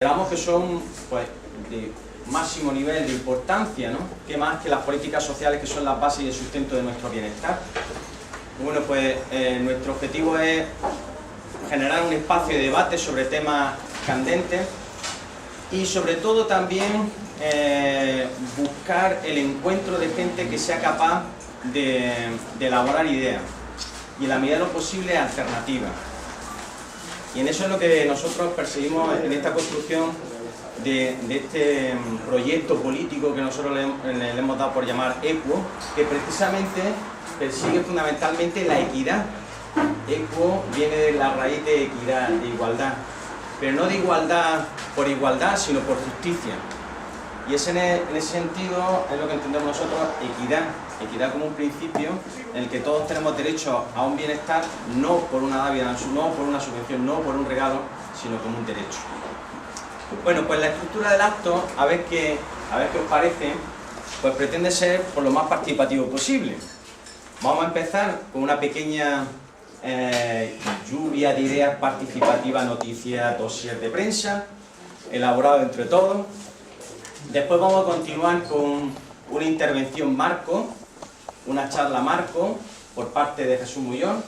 Consideramos que son pues, de máximo nivel de importancia, ¿no? ¿Qué más que las políticas sociales que son la base y el sustento de nuestro bienestar? Bueno, pues nuestro objetivo es generar un espacio de debate sobre temas candentes y sobre todo también buscar el encuentro de gente que sea capaz de elaborar ideas y en la medida de lo posible alternativas. Y en eso es lo que nosotros perseguimos en esta construcción de este proyecto político que nosotros le hemos dado por llamar EQUO, que precisamente persigue fundamentalmente la equidad. EQUO viene de la raíz de equidad, de igualdad, pero no de igualdad por igualdad, sino por justicia. Y en ese sentido es lo que entendemos nosotros equidad. Equidad como un principio en el que todos tenemos derecho a un bienestar, no por una dádiva, no por una subvención, no por un regalo, sino como un derecho. Bueno, pues la estructura del acto, a ver qué os parece, pues pretende ser por lo más participativo posible. Vamos a empezar con una pequeña lluvia de ideas participativas, noticias, dossier de prensa, elaborado entre todos. Después vamos a continuar con una intervención marco, una charla marco por parte de Jesús Mullón,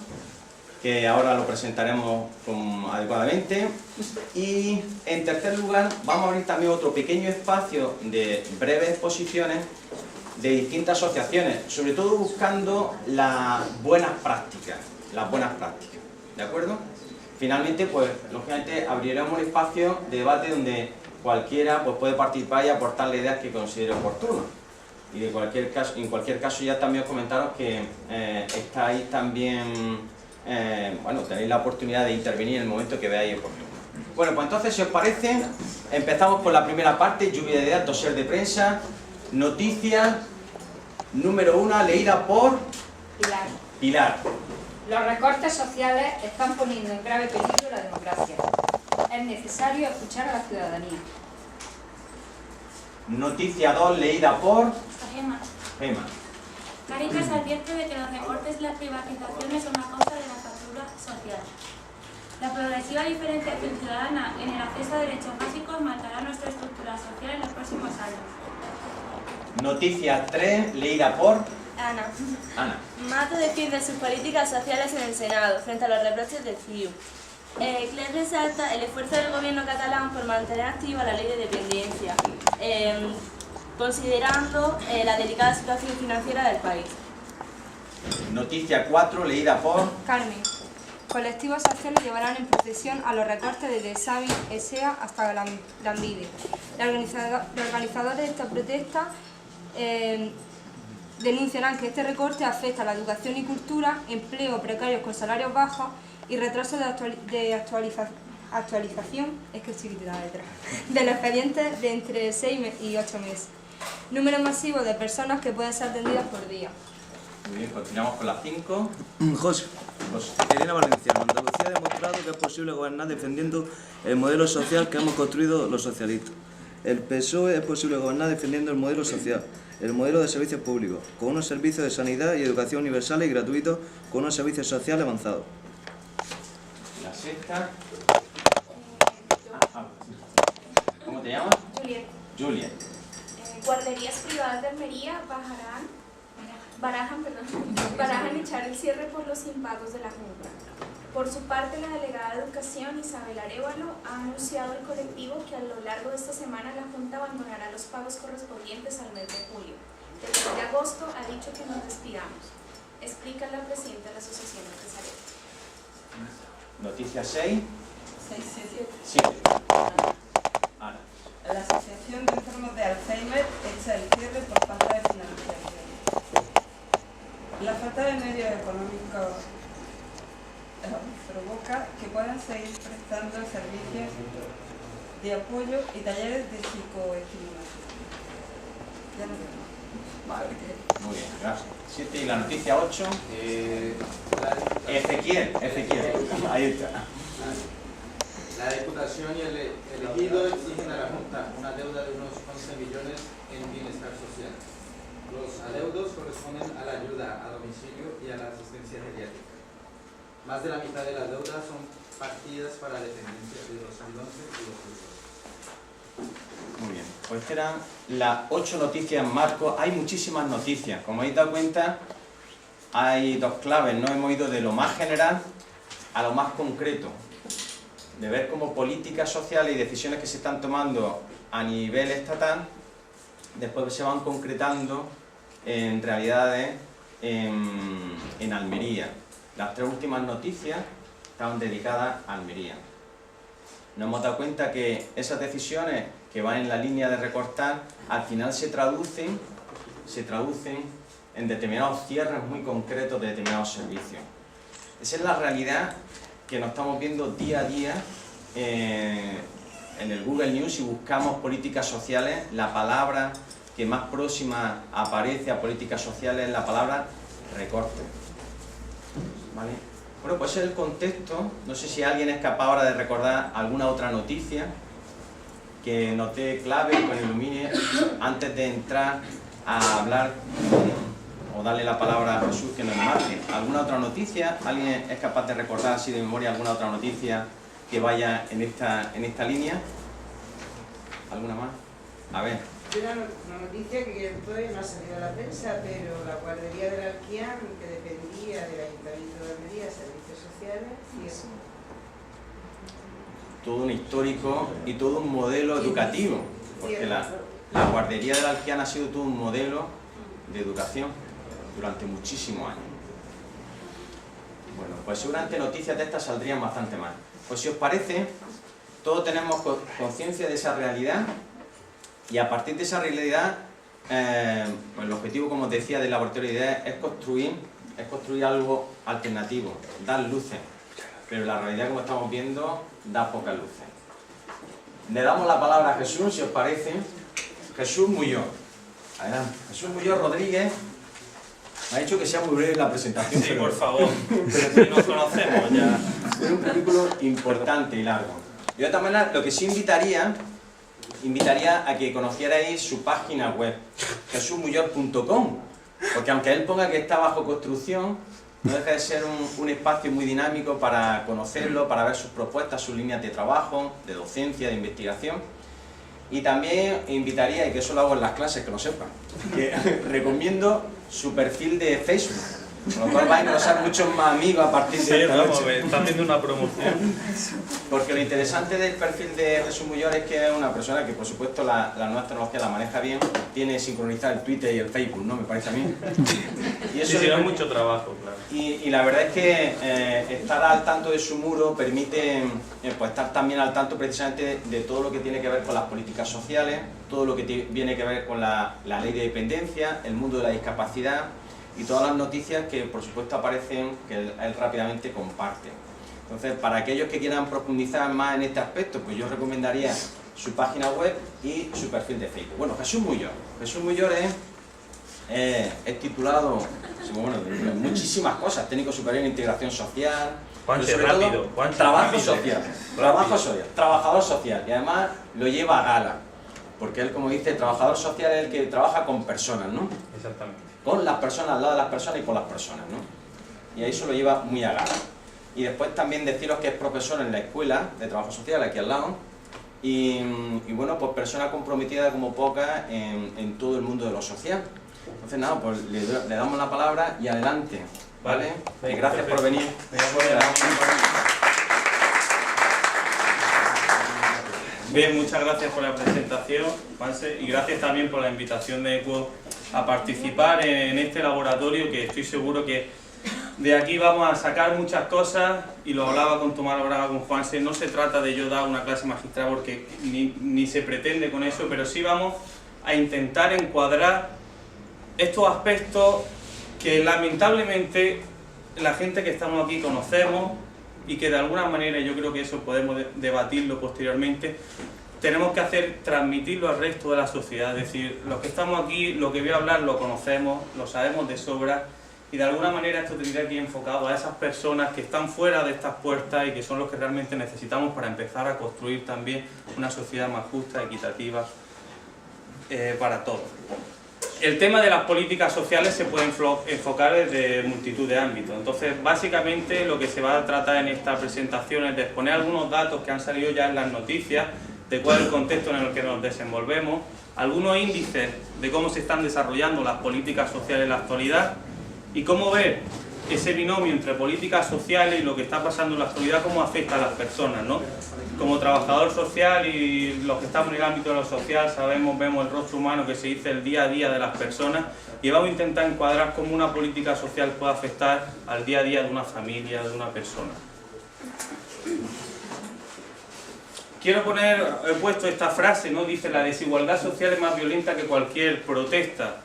que ahora lo presentaremos adecuadamente. Y en tercer lugar vamos a abrir también otro pequeño espacio de breves exposiciones de distintas asociaciones, sobre todo buscando las buenas prácticas, ¿de acuerdo? Finalmente, pues lógicamente abriremos un espacio de debate donde cualquiera pues, puede participar y aportar las ideas que considere oportunas. Y en cualquier caso ya también os comentaros que estáis también, bueno, tenéis la oportunidad de intervenir en el momento que veáis oportuno. Bueno, pues entonces, si os parece, empezamos por la primera parte, lluvia de ideas, dossier de prensa, noticia número 1, leída por Pilar. Los recortes sociales están poniendo en grave peligro la democracia. Es necesario escuchar a la ciudadanía. Noticia 2, leída por Gema. Cáritas advierte de que los recortes y las privatizaciones son una causa de la fractura social. La progresiva diferenciación ciudadana en el acceso a derechos básicos marcará nuestra estructura social en los próximos años. Noticia 3, leída por Ana. Mato defiende sus políticas sociales en el Senado frente a los reproches de CiU. Cler resalta el esfuerzo del gobierno catalán por mantener activa la ley de dependencia, considerando la delicada situación financiera del país. Noticia 4, leída por Carmen. Colectivos sociales llevarán en procesión a los recortes desde Xavi ESEA hasta Lanbide. Los organizadores de esta protesta denunciarán que este recorte afecta a la educación y cultura, empleo precarios con salarios bajos y retraso de actualización de los expedientes de entre 6 y 8 meses. Número masivo de personas que pueden ser atendidas por día. Muy bien, continuamos con las 5. José. Elena Valenciano. Andalucía ha demostrado que es posible gobernar defendiendo el modelo social que hemos construido los socialistas. El PSOE es posible gobernar defendiendo el modelo social, el modelo de servicios públicos, con unos servicios de sanidad y educación universales y gratuitos, con unos servicios sociales avanzados. La sexta. ¿Cómo te llamas? Juliet. Guarderías privadas de Almería barajan echar el cierre por los impagos de la Junta. Por su parte, la delegada de Educación, Isabel Arévalo, ha anunciado al colectivo que a lo largo de esta semana la Junta abandonará los pagos correspondientes al mes de julio. Desde el mes de agosto ha dicho que nos despidamos. Explica la presidenta de la Asociación Empresarial. Noticia 6. 7. Ana. La Asociación de Enfermos de Alzheimer echa el cierre por falta de financiación. La falta de medios económicos provoca que puedan seguir prestando servicios de apoyo y talleres de psicoestimulación. Ya no tengo. Vale, muy bien, gracias. 7 y la noticia 8. Ezequiel, ahí está. La Diputación y el elegido exigen a la Junta una deuda de unos 11 millones en bienestar social. Los adeudos corresponden a la ayuda a domicilio y a la asistencia geriátrica. Más de la mitad de las deudas son partidas para la dependencia de 2011 y 2012. Pues estas eran las 8 noticias marco. Hay muchísimas noticias. Como habéis dado cuenta, hay dos claves, ¿no? Hemos ido de lo más general a lo más concreto. De ver cómo políticas sociales y decisiones que se están tomando a nivel estatal, después se van concretando en realidades en Almería. Las 3 últimas noticias estaban dedicadas a Almería. Nos hemos dado cuenta que esas decisiones que van en la línea de recortar, al final se traducen en determinados cierres muy concretos de determinados servicios. Esa es la realidad que nos estamos viendo día a día en el Google News. Si buscamos políticas sociales, la palabra que más próxima aparece a políticas sociales es la palabra recorte. ¿Vale? Bueno, pues ese es el contexto. No sé si alguien es capaz ahora de recordar alguna otra noticia que nos dé clave, que nos ilumine, antes de entrar a hablar o darle la palabra a Jesús que nos marque. ¿Alguna otra noticia? ¿Alguien es capaz de recordar así de memoria alguna otra noticia que vaya en esta línea? ¿Alguna más? A ver. Una noticia que todavía no ha salido a la prensa, pero la guardería del Alquian, que dependía del Ayuntamiento de Almería, Servicios Sociales, cierra. Todo un histórico y todo un modelo educativo, porque la guardería del Alquian ha sido todo un modelo de educación durante muchísimos años. Bueno, pues seguramente noticias de estas saldrían bastante más. Pues si os parece, todos tenemos conciencia de esa realidad. Y a partir de esa realidad, pues el objetivo, como os decía, del laboratorio de ideas es construir algo alternativo, dar luces. Pero la realidad, como estamos viendo, da pocas luces. Le damos la palabra a Jesús, si os parece. Jesús Muñoz. Adelante. Jesús Muñoz Rodríguez. Me ha dicho que sea muy breve la presentación. Sí, pero, por favor. Si nos conocemos ya. Es un currículo importante y largo. Yo de todas maneras, lo que sí invitaría a que conocierais su página web, jesusmuyor.com, porque aunque él ponga que está bajo construcción, no deja de ser un espacio muy dinámico para conocerlo, para ver sus propuestas, sus líneas de trabajo, de docencia, de investigación. Y también invitaría, y que eso lo hago en las clases, que lo sepan, que recomiendo su perfil de Facebook, con lo cual vais a conocer muchos más amigos a partir de esta noche. Me está haciendo una promoción. Porque lo interesante del perfil de Jesús Muñoz es que es una persona que, por supuesto, la nueva tecnología la maneja bien, tiene sincronizado el Twitter y el Facebook, ¿no? Me parece a mí. Y eso sí, es mucho trabajo, claro. Y la verdad es que estar al tanto de su muro permite pues estar también al tanto precisamente de todo lo que tiene que ver con las políticas sociales, todo lo que tiene que ver con la ley de dependencia, el mundo de la discapacidad y todas las noticias que, por supuesto, aparecen, que él rápidamente comparte. Entonces, para aquellos que quieran profundizar más en este aspecto, pues yo recomendaría su página web y su perfil de Facebook. Bueno, Jesús Muñoz. Jesús Muñoz es titulado, bueno, de muchísimas cosas, técnico superior en integración social, Juanse, pero sobre rápido, todo, Juanse, trabajo rápido. social, trabajo social, trabajador social, y además lo lleva a gala, porque él, como dice, trabajador social es el que trabaja con personas, ¿no? Exactamente. Con las personas, al lado de las personas y con las personas, ¿no? Y ahí eso lo lleva muy a gala. Y después también deciros que es profesor en la escuela de trabajo social, aquí al lado, y bueno, pues persona comprometida como pocas en todo el mundo de lo social. Entonces nada, pues le damos la palabra y adelante, ¿vale? Vale. Y gracias por venir. Bien, muchas gracias por la presentación, Juanse, y gracias también por la invitación de ECUO a participar en este laboratorio, que estoy seguro que de aquí vamos a sacar muchas cosas, y lo hablaba con Tomás, lo hablaba con Juanse. No se trata de yo dar una clase magistral, porque ni se pretende con eso, pero sí vamos a intentar encuadrar estos aspectos que lamentablemente la gente que estamos aquí conocemos, y que de alguna manera, yo creo que eso podemos debatirlo posteriormente, tenemos que transmitirlo al resto de la sociedad. Es decir, los que estamos aquí, lo que voy a hablar lo conocemos, lo sabemos de sobra, y de alguna manera esto tendría que ir enfocado a esas personas que están fuera de estas puertas y que son los que realmente necesitamos para empezar a construir también una sociedad más justa, equitativa, para todos. El tema de las políticas sociales se puede enfocar desde multitud de ámbitos. Entonces, básicamente lo que se va a tratar en esta presentación es de exponer algunos datos que han salido ya en las noticias, de cuál es el contexto en el que nos desenvolvemos, algunos índices de cómo se están desarrollando las políticas sociales en la actualidad y cómo ver ese binomio entre políticas sociales y lo que está pasando en la actualidad, cómo afecta a las personas, ¿no? Como trabajador social y los que estamos en el ámbito de lo social vemos el rostro humano que se dice el día a día de las personas y vamos a intentar encuadrar cómo una política social puede afectar al día a día de una familia, de una persona. He puesto esta frase, ¿no? Dice: la desigualdad social es más violenta que cualquier protesta.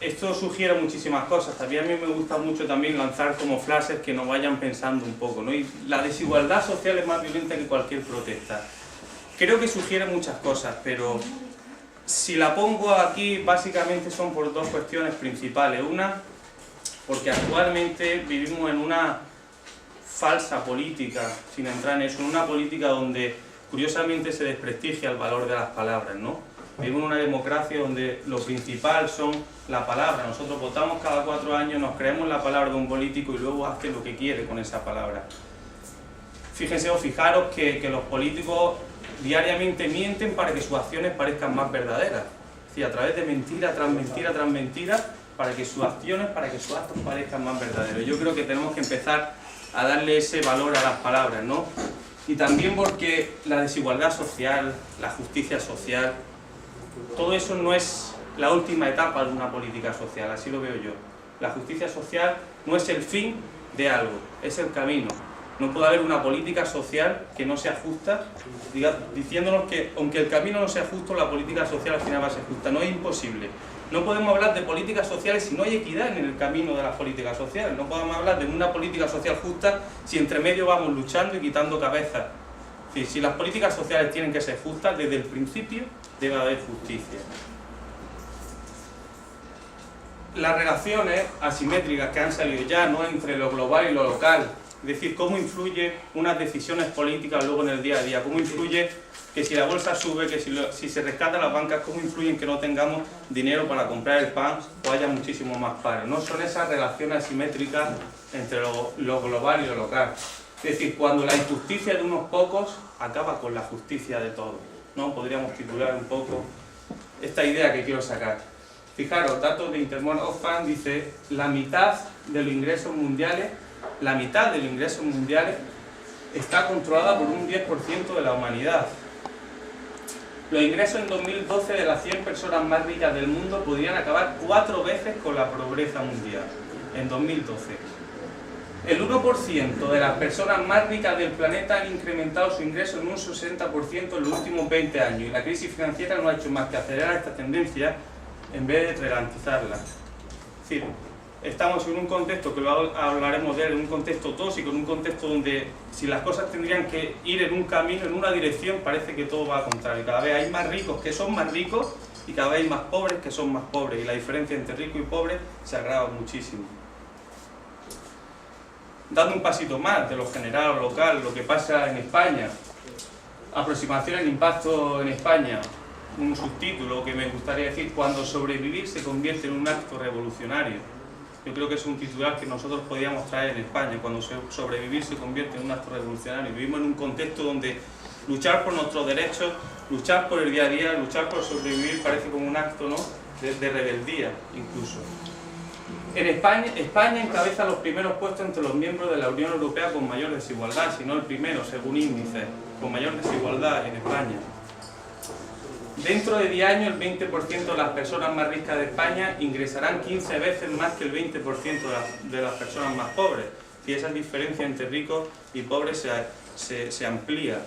Esto sugiere muchísimas cosas. También a mí me gusta mucho también lanzar como frases que nos vayan pensando un poco, ¿no? Y la desigualdad social es más violenta que cualquier protesta. Creo que sugiere muchas cosas, pero si la pongo aquí básicamente son por dos cuestiones principales. Una, porque actualmente vivimos en una falsa política, sin entrar en eso, en una política donde curiosamente se desprestigia el valor de las palabras, ¿no? Vivimos en una democracia donde lo principal son la palabra. Nosotros votamos cada 4 años, nos creemos la palabra de un político y luego hace lo que quiere con esa palabra. Fíjense o fijaros que los políticos diariamente mienten para que sus acciones parezcan más verdaderas. Es decir, a través de mentira tras mentira tras mentira, para que sus acciones, para que sus actos parezcan más verdaderos. Yo creo que tenemos que empezar a darle ese valor a las palabras, ¿no? Y también porque la desigualdad social, la justicia social, todo eso no es la última etapa de una política social, así lo veo yo. La justicia social no es el fin de algo, es el camino. No puede haber una política social que no sea justa, diciéndonos que aunque el camino no sea justo, la política social al final va a ser justa. No es imposible. No podemos hablar de políticas sociales si no hay equidad en el camino de las políticas sociales. No podemos hablar de una política social justa si entre medio vamos luchando y quitando cabezas. Es decir, si las políticas sociales tienen que ser justas, desde el principio debe haber justicia. Las relaciones asimétricas que han salido ya, ¿no?, entre lo global y lo local, es decir, cómo influye unas decisiones políticas luego en el día a día, cómo influye que si la bolsa sube, que si se rescatan las bancas, cómo influye en que no tengamos dinero para comprar el pan o haya muchísimo más paro. No son esas relaciones asimétricas entre lo global y lo local. Es decir, cuando la injusticia de unos pocos acaba con la justicia de todos, ¿no? Podríamos titular un poco esta idea que quiero sacar. Fijaros, datos de Intermón Oxfam dice la mitad de los ingresos mundiales está controlada por un 10% de la humanidad. Los ingresos en 2012 de las 100 personas más ricas del mundo podrían acabar 4 veces con la pobreza mundial, en 2012. El 1% de las personas más ricas del planeta han incrementado su ingreso en un 60% en los últimos 20 años y la crisis financiera no ha hecho más que acelerar esta tendencia en vez de ralentizarla. Es decir, estamos en un contexto, que luego hablaremos de él, en un contexto tóxico, en un contexto donde si las cosas tendrían que ir en un camino, en una dirección, parece que todo va al contrario. Cada vez hay más ricos que son más ricos y cada vez hay más pobres que son más pobres y la diferencia entre rico y pobre se agrava muchísimo. Dando un pasito más de lo general o local, lo que pasa en España, aproximación al impacto en España, un subtítulo que me gustaría decir: cuando sobrevivir se convierte en un acto revolucionario. Yo creo que es un titular que nosotros podíamos traer en España: cuando sobrevivir se convierte en un acto revolucionario. Vivimos en un contexto donde luchar por nuestros derechos, luchar por el día a día, luchar por sobrevivir parece como un acto, ¿no?, de rebeldía incluso. En España encabeza los primeros puestos entre los miembros de la Unión Europea con mayor desigualdad, si no el primero, según índices, con mayor desigualdad en España. Dentro de 10 años, el 20% de las personas más ricas de España ingresarán 15 veces más que el 20% de las personas más pobres. Y esa diferencia entre ricos y pobres se amplía.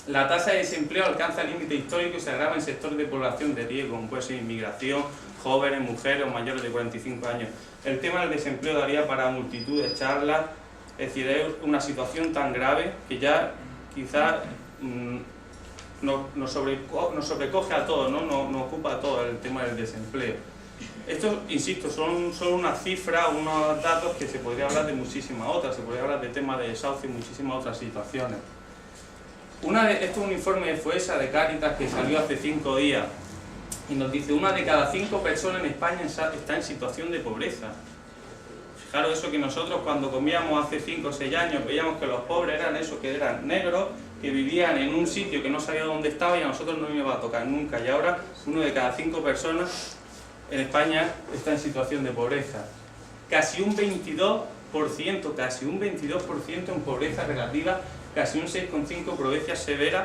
La tasa de desempleo alcanza el límite histórico y se agrava en sectores de población de riesgo, como puede ser inmigración, jóvenes, mujeres o mayores de 45 años. El tema del desempleo daría para multitud de charlas. Es decir, es una situación tan grave que ya quizás nos sobrecoge a todos, ¿no? Nos ocupa a todos el tema del desempleo. Esto, insisto, son solo unas cifras, unos datos que se podría hablar de muchísimas otras, se podría hablar de temas de desahucio y muchísimas otras situaciones. Esto es un informe de FOESA de Cáritas que salió hace 5 días y nos dice: 1 de cada 5 personas en España está en situación de pobreza. Fijaros eso, que nosotros cuando comíamos hace 5 o 6 años veíamos que los pobres eran esos que eran negros, que vivían en un sitio que no sabía dónde estaba y a nosotros no nos iba a tocar nunca. Y ahora 1 de cada 5 personas en España está en situación de pobreza. Casi un 22% en pobreza relativa, casi un 6,5% pobreza severa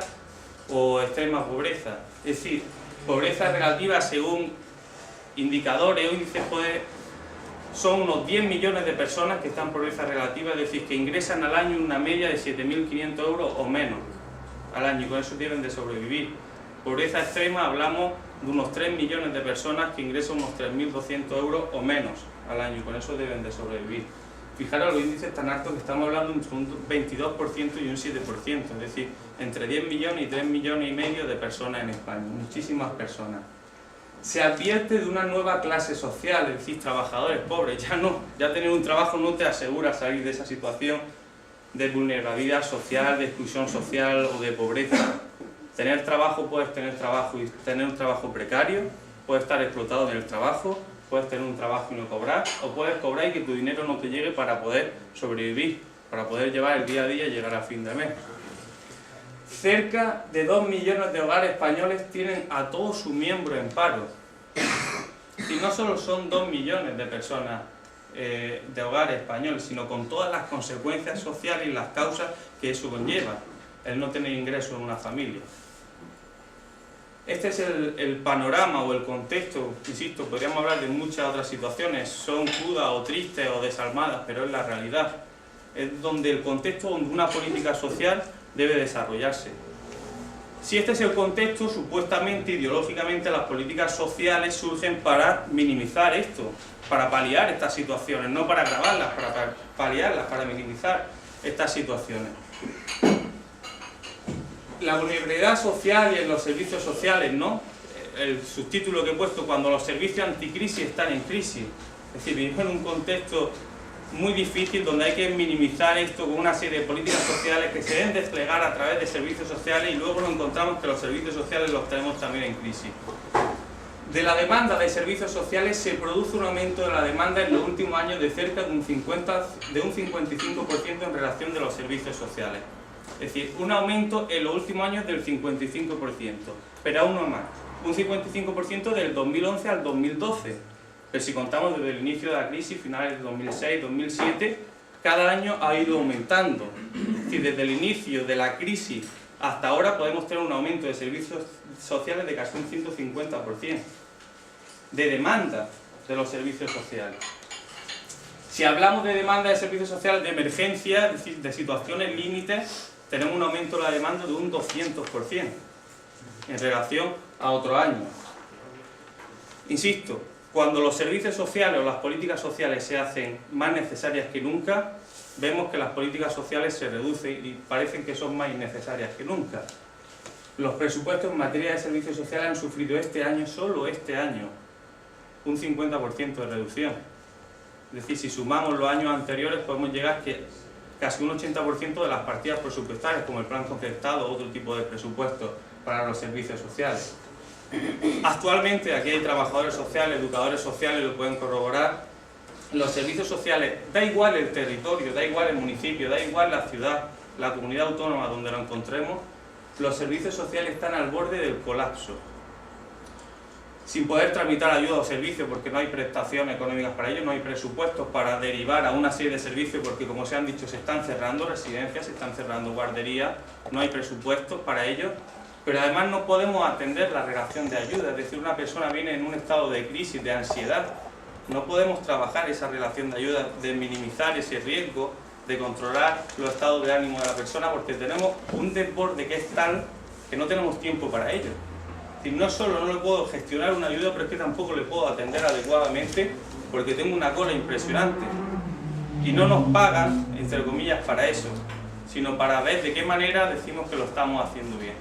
o extrema pobreza. Es decir, pobreza relativa según indicadores o índices son unos 10 millones de personas que están en pobreza relativa, es decir, que ingresan al año una media de 7.500 euros o menos al año, y con eso deben de sobrevivir. Pobreza extrema, hablamos de unos 3 millones de personas que ingresan unos 3.200 euros o menos al año, y con eso deben de sobrevivir. Fijaros los índices tan altos que estamos hablando entre un 22% y un 7%, es decir, entre 10 millones y 3 millones y medio de personas en España, muchísimas personas. Se advierte de una nueva clase social, es decir, trabajadores pobres. Ya tener un trabajo no te asegura salir de esa situación de vulnerabilidad social, de exclusión social o de pobreza. Tener trabajo, puedes tener trabajo y tener un trabajo precario, puedes estar explotado en el trabajo, puedes tener un trabajo y no cobrar, o puedes cobrar y que tu dinero no te llegue para poder sobrevivir, para poder llevar el día a día y llegar a fin de mes. Cerca de 2 millones de hogares españoles tienen a todos sus miembros en paro. Y no solo son 2 millones de personas de hogares españoles, sino con todas las consecuencias sociales y las causas que eso conlleva, el no tener ingresos en una familia. Este es el panorama o el contexto, insisto, podríamos hablar de muchas otras situaciones, son crudas o tristes o desalmadas, pero es la realidad. Es donde el contexto donde una política social debe desarrollarse. Si este es el contexto, supuestamente, ideológicamente, las políticas sociales surgen para minimizar esto, para paliar estas situaciones, no para agravarlas, para paliarlas, para minimizar estas situaciones. La vulnerabilidad social y en los servicios sociales, ¿no? El subtítulo que he puesto, cuando los servicios anticrisis están en crisis. Es decir, vivimos en un contexto muy difícil donde hay que minimizar esto con una serie de políticas sociales que se deben desplegar a través de servicios sociales, y luego nos encontramos que los servicios sociales los tenemos también en crisis. De la demanda de servicios sociales se produce un aumento de la demanda en los últimos años de cerca de un 55% en relación de los servicios sociales. Es decir, un aumento en los últimos años del 55%, pero aún no más, un 55% del 2011 al 2012. Pero si contamos desde el inicio de la crisis, finales de 2006-2007, cada año ha ido aumentando. Es decir, desde el inicio de la crisis hasta ahora podemos tener un aumento de servicios sociales de casi un 150%, de demanda de los servicios sociales. Si hablamos de demanda de servicios sociales de emergencia, es decir, de situaciones límites, tenemos un aumento de la demanda de un 200% en relación a otro año. Insisto, cuando los servicios sociales o las políticas sociales se hacen más necesarias que nunca, vemos que las políticas sociales se reducen y parecen que son más innecesarias que nunca. Los presupuestos en materia de servicios sociales han sufrido este año, solo este año, un 50% de reducción. Es decir, si sumamos los años anteriores podemos llegar a que casi un 80% de las partidas presupuestarias, como el plan concertado o otro tipo de presupuestos para los servicios sociales. Actualmente, aquí hay trabajadores sociales, educadores sociales, lo pueden corroborar, los servicios sociales, da igual el territorio, da igual el municipio, da igual la ciudad, la comunidad autónoma donde lo encontremos, los servicios sociales están al borde del colapso. Sin poder tramitar ayuda o servicios porque no hay prestaciones económicas para ellos, no hay presupuestos para derivar a una serie de servicios porque, como se han dicho, se están cerrando residencias, se están cerrando guarderías, no hay presupuestos para ellos, pero además no podemos atender la relación de ayuda, es decir, una persona viene en un estado de crisis, de ansiedad, no podemos trabajar esa relación de ayuda, de minimizar ese riesgo, de controlar los estados de ánimo de la persona, porque tenemos un desborde que es tal que no tenemos tiempo para ello. Es decir, no solo no le puedo gestionar una ayuda, pero es que tampoco le puedo atender adecuadamente porque tengo una cola impresionante. Y no nos pagan, entre comillas, para eso, sino para ver de qué manera decimos que lo estamos haciendo bien.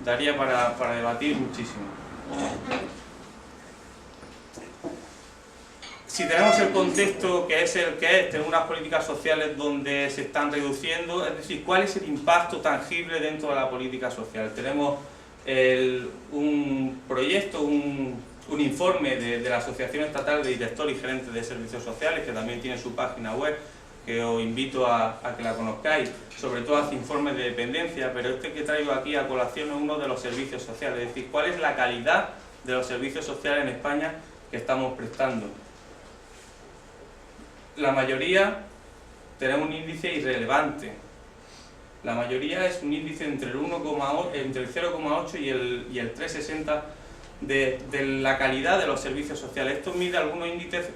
Daría para debatir muchísimo. Si tenemos el contexto que es el que es, tenemos unas políticas sociales donde se están reduciendo, es decir, ¿cuál es el impacto tangible dentro de la política social? Tenemos un proyecto, un informe de la Asociación Estatal de Directores y Gerentes de Servicios Sociales, que también tiene su página web, que os invito a que la conozcáis, sobre todo hace informes de dependencia, pero este que traigo aquí a colación es uno de los servicios sociales, es decir, cuál es la calidad de los servicios sociales en España que estamos prestando. La mayoría tenemos un índice irrelevante. La mayoría es un índice entre el 0,8 y el 3,60 de la calidad de los servicios sociales. Esto mide algunos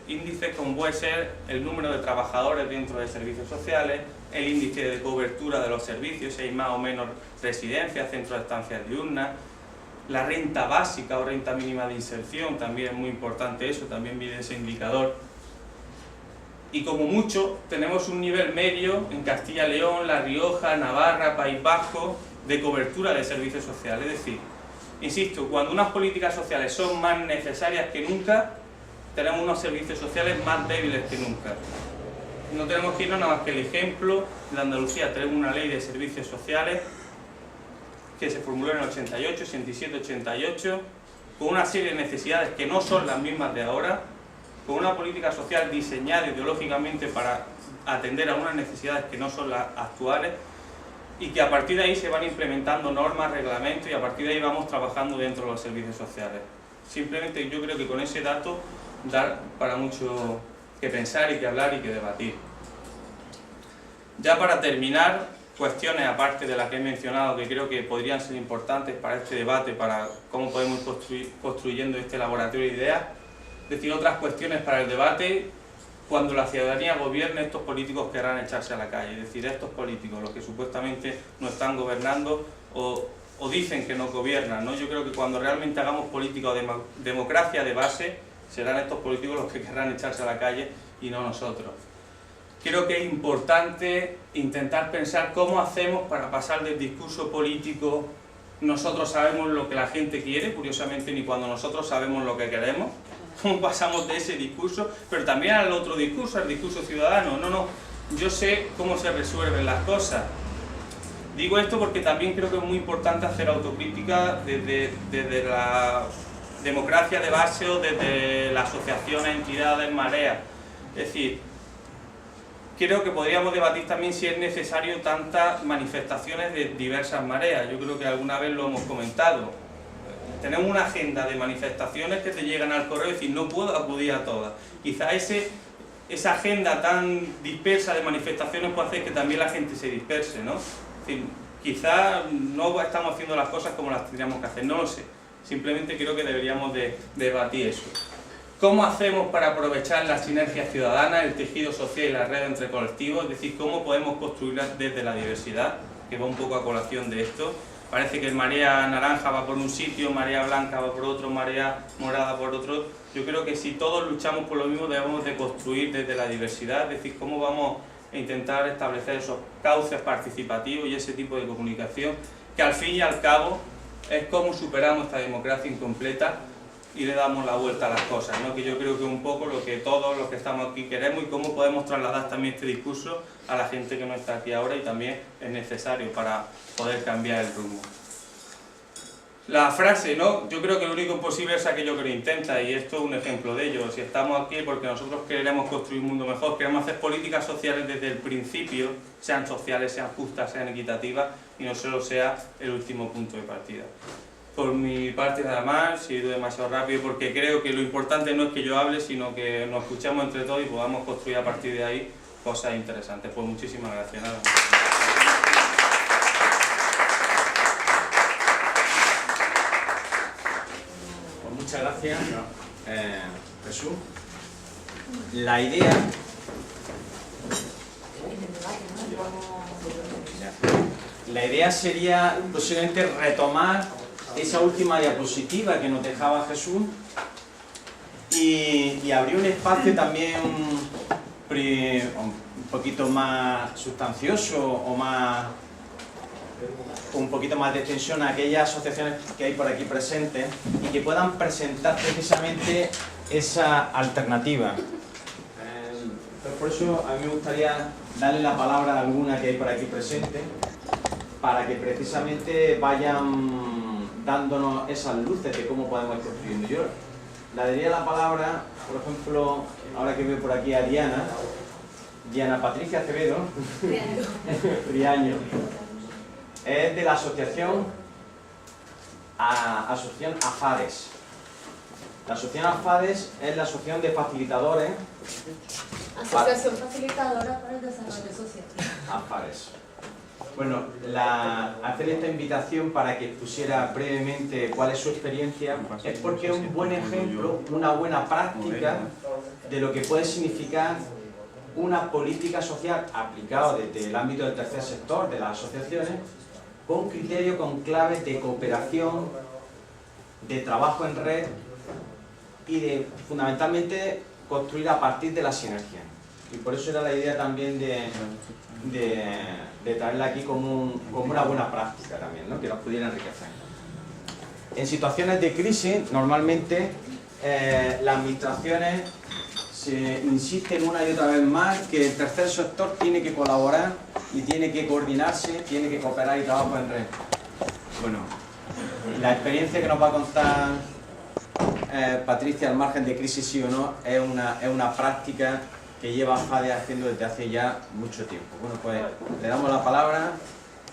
índices como puede ser el número de trabajadores dentro de servicios sociales, el índice de cobertura de los servicios, si hay más o menos residencias, centros de estancias diurnas, la renta básica o renta mínima de inserción, también es muy importante eso, también mide ese indicador. Y como mucho tenemos un nivel medio en Castilla y León, La Rioja, Navarra, País Vasco de cobertura de servicios sociales. Es decir, insisto, cuando unas políticas sociales son más necesarias que nunca, tenemos unos servicios sociales más débiles que nunca. No tenemos que irnos nada más que el ejemplo de Andalucía. Tenemos una ley de servicios sociales que se formuló en el 88, 87, 88, con una serie de necesidades que no son las mismas de ahora, con una política social diseñada ideológicamente para atender a unas necesidades que no son las actuales, y que a partir de ahí se van implementando normas, reglamentos, y a partir de ahí vamos trabajando dentro de los servicios sociales. Simplemente yo creo que con ese dato da para mucho que pensar y que hablar y que debatir. Ya para terminar, cuestiones aparte de las que he mencionado que creo que podrían ser importantes para este debate, para cómo podemos ir construyendo este laboratorio de ideas. Es decir, otras cuestiones para el debate: cuando la ciudadanía gobierne, estos políticos querrán echarse a la calle. Es decir, estos políticos, los que supuestamente no están gobernando o dicen que no gobiernan, ¿no? Yo creo que cuando realmente hagamos política o democracia de base, serán estos políticos los que querrán echarse a la calle y no nosotros. Creo que es importante intentar pensar cómo hacemos para pasar del discurso político "nosotros sabemos lo que la gente quiere", curiosamente ni cuando nosotros sabemos lo que queremos, cómo pasamos de ese discurso, pero también al otro discurso, al discurso ciudadano. No, yo sé cómo se resuelven las cosas. Digo esto porque también creo que es muy importante hacer autocrítica desde la democracia de base o desde las asociaciones, entidades, mareas. Es decir, creo que podríamos debatir también si es necesario tantas manifestaciones de diversas mareas. Yo creo que alguna vez lo hemos comentado. Tenemos una agenda de manifestaciones que te llegan al correo y decir, no puedo acudir a todas. Quizá esa agenda tan dispersa de manifestaciones puede hacer que también la gente se disperse, ¿no? Es decir, quizá no estamos haciendo las cosas como las tendríamos que hacer, no lo sé. Simplemente creo que deberíamos de debatir eso. ¿Cómo hacemos para aprovechar las sinergias ciudadanas, el tejido social y la red entre colectivos? Es decir, ¿cómo podemos construir desde la diversidad? Que va un poco a colación de esto. Parece que marea naranja va por un sitio, marea blanca va por otro, marea morada por otro. Yo creo que si todos luchamos por lo mismo, debemos de construir desde la diversidad. Es decir, ¿cómo vamos a intentar establecer esos cauces participativos y ese tipo de comunicación? Que al fin y al cabo es cómo superamos esta democracia incompleta y le damos la vuelta a las cosas, ¿no? Que yo creo que es un poco lo que todos los que estamos aquí queremos, y cómo podemos trasladar también este discurso a la gente que no está aquí ahora, y también es necesario para poder cambiar el rumbo. La frase, ¿no? Yo creo que lo único posible es aquello que lo intenta, y esto es un ejemplo de ello. Si estamos aquí porque nosotros queremos construir un mundo mejor, queremos hacer políticas sociales desde el principio, sean sociales, sean justas, sean equitativas, y no solo sea el último punto de partida. Por mi parte nada más, he ido demasiado rápido porque creo que lo importante no es que yo hable, sino que nos escuchemos entre todos y podamos construir a partir de ahí cosas interesantes. Pues muchísimas gracias. Nada más. Pues muchas gracias, Jesús. La idea... La idea sería posiblemente retomar esa última diapositiva que nos dejaba Jesús y abrir un espacio también un poquito más sustancioso o un poquito más de extensión a aquellas asociaciones que hay por aquí presentes y que puedan presentar precisamente esa alternativa. Por eso a mí me gustaría darle la palabra a alguna que hay por aquí presente para que precisamente vayan dándonos esas luces de cómo podemos ir construyendo. Yo le daría la palabra, por ejemplo, ahora que veo por aquí a Diana, Diana Patricia Acevedo, Triaño, es de la asociación AFADES. La asociación AFADES es la asociación de facilitadores. Asociación Facilitadora para el Desarrollo Social. AFADES. Bueno, hacer esta invitación para que expusiera brevemente cuál es su experiencia es porque es un buen ejemplo, una buena práctica de lo que puede significar una política social aplicada desde el ámbito del tercer sector, de las asociaciones, con criterio, con claves de cooperación, de trabajo en red y de, fundamentalmente, construir a partir de la sinergia. Y por eso era la idea también de traerla aquí como una buena práctica también, ¿no? Que nos pudiera enriquecer. En situaciones de crisis, normalmente, las administraciones se insisten una y otra vez más que el tercer sector tiene que colaborar y tiene que coordinarse, tiene que cooperar y trabajar en red. Bueno, la experiencia que nos va a contar Patricia, al margen de crisis sí o no, es una práctica que lleva FADE haciendo desde hace ya mucho tiempo. Bueno, pues le damos la palabra.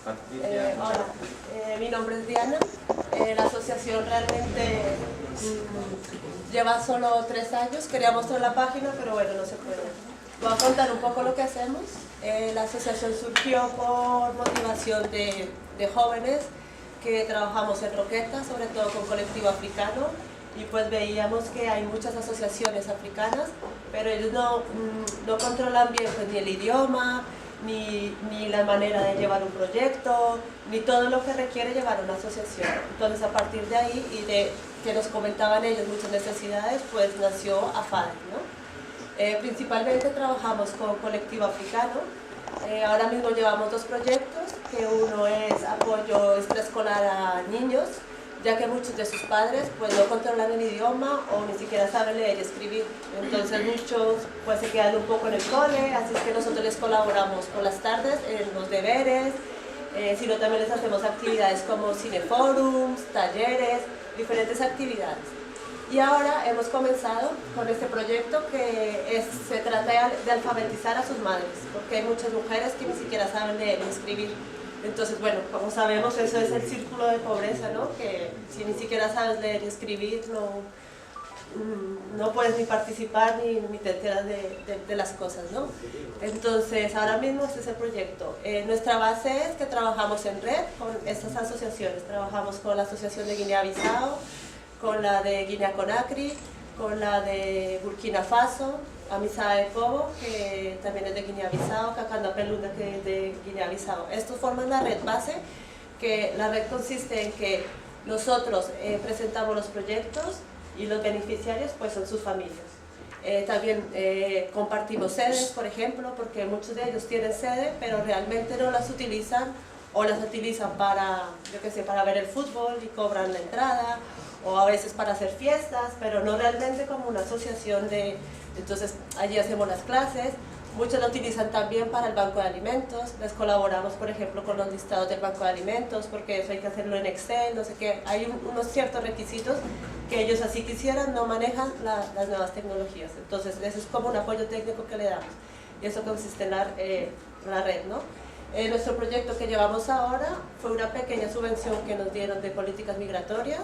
Patricia. Hola, mi nombre es Diana. La asociación realmente lleva solo 3 años. Quería mostrar la página, pero bueno, no se puede. Voy a contar un poco lo que hacemos. La asociación surgió por motivación de jóvenes que trabajamos en Roqueta, sobre todo con colectivo africano, y pues veíamos que hay muchas asociaciones africanas, pero ellos no controlan bien pues, ni el idioma, ni la manera de llevar un proyecto, ni todo lo que requiere llevar una asociación. Entonces, a partir de ahí y de que nos comentaban ellos muchas necesidades, pues nació AFADE, ¿no? Principalmente trabajamos con colectivo africano. Ahora mismo llevamos 2 proyectos, que uno es apoyo extraescolar a niños, ya que muchos de sus padres pues, no controlan el idioma o ni siquiera saben leer y escribir. Entonces muchos pues, se quedan un poco en el cole, así es que nosotros les colaboramos por las tardes en los deberes, sino también les hacemos actividades como cineforums, talleres, diferentes actividades. Y ahora hemos comenzado con este proyecto que se trata de alfabetizar a sus madres, porque hay muchas mujeres que ni siquiera saben leer ni escribir. Entonces, bueno, como sabemos, eso es el círculo de pobreza, ¿no? Que si ni siquiera sabes leer y escribir, no puedes ni participar ni te enteras de las cosas, ¿no? Entonces, ahora mismo este es el proyecto. Nuestra base es que trabajamos en red con estas asociaciones. Trabajamos con la Asociación de Guinea-Bissau, con la de Guinea-Conakry, con la de Burkina Faso, Amisae Pobo, que también es de Guinea-Bissau, Cacanda Pelunda, que es de Guinea-Bissau. Estos forman la red base, que la red consiste en que nosotros presentamos los proyectos y los beneficiarios pues son sus familias. También compartimos sedes, por ejemplo, porque muchos de ellos tienen sede, pero realmente no las utilizan o las utilizan para, yo qué sé, para ver el fútbol y cobran la entrada, o a veces para hacer fiestas, pero no realmente como una asociación de... Entonces allí hacemos las clases, muchos lo utilizan también para el banco de alimentos, les colaboramos por ejemplo con los listados del banco de alimentos, porque eso hay que hacerlo en Excel, no sé qué, hay unos ciertos requisitos que ellos así quisieran, no manejan las nuevas tecnologías, entonces eso es como un apoyo técnico que le damos, y eso consiste en la red, ¿no? Nuestro proyecto que llevamos ahora fue una pequeña subvención que nos dieron de políticas migratorias,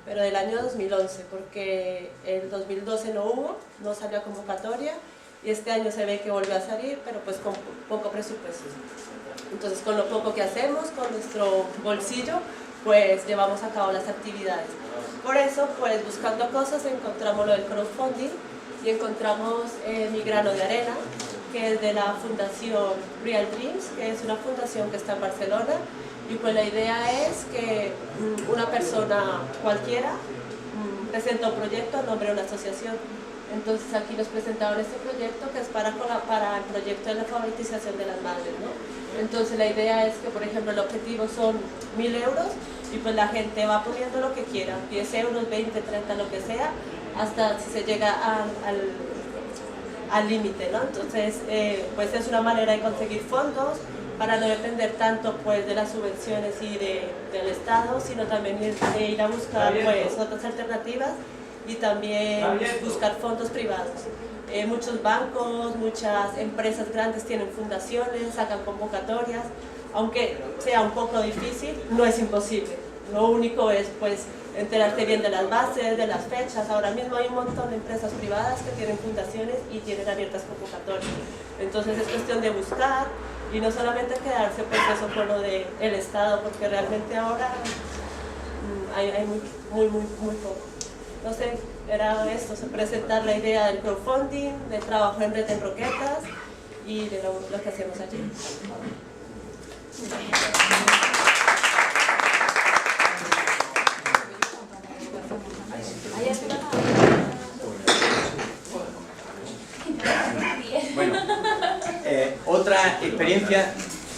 pero del año 2011, porque el 2012 no salió a convocatoria, y este año se ve que volvió a salir, pero pues con poco presupuesto. Entonces, con lo poco que hacemos, con nuestro bolsillo, pues llevamos a cabo las actividades. Por eso, pues buscando cosas, encontramos lo del crowdfunding y encontramos Mi Grano de Arena, que es de la Fundación Real Dreams, que es una fundación que está en Barcelona, y pues la idea es que una persona cualquiera presenta un proyecto a nombre de una asociación. Entonces aquí nos presentaron este proyecto que es para el proyecto de la alfabetización de las madres, ¿no? Entonces la idea es que, por ejemplo, el objetivo son 1.000 euros y pues la gente va poniendo lo que quiera, 10 euros, 20, 30, lo que sea, hasta si se llega al límite, ¿no? Entonces, pues es una manera de conseguir fondos para no depender tanto pues, de las subvenciones y del Estado, sino también de ir a buscar pues, otras alternativas y también buscar fondos privados. Muchos bancos, muchas empresas grandes tienen fundaciones, sacan convocatorias. Aunque sea un poco difícil, no es imposible. Lo único es pues enterarte bien de las bases, de las fechas. Ahora mismo hay un montón de empresas privadas que tienen fundaciones y tienen abiertas convocatorias. Entonces es cuestión de buscar y no solamente quedarse pues eso con lo del Estado, porque realmente ahora hay muy poco. No sé, era esto, presentar la idea del crowdfunding, del trabajo en red en Roquetas y de lo que hacemos allí. Bueno, otra experiencia,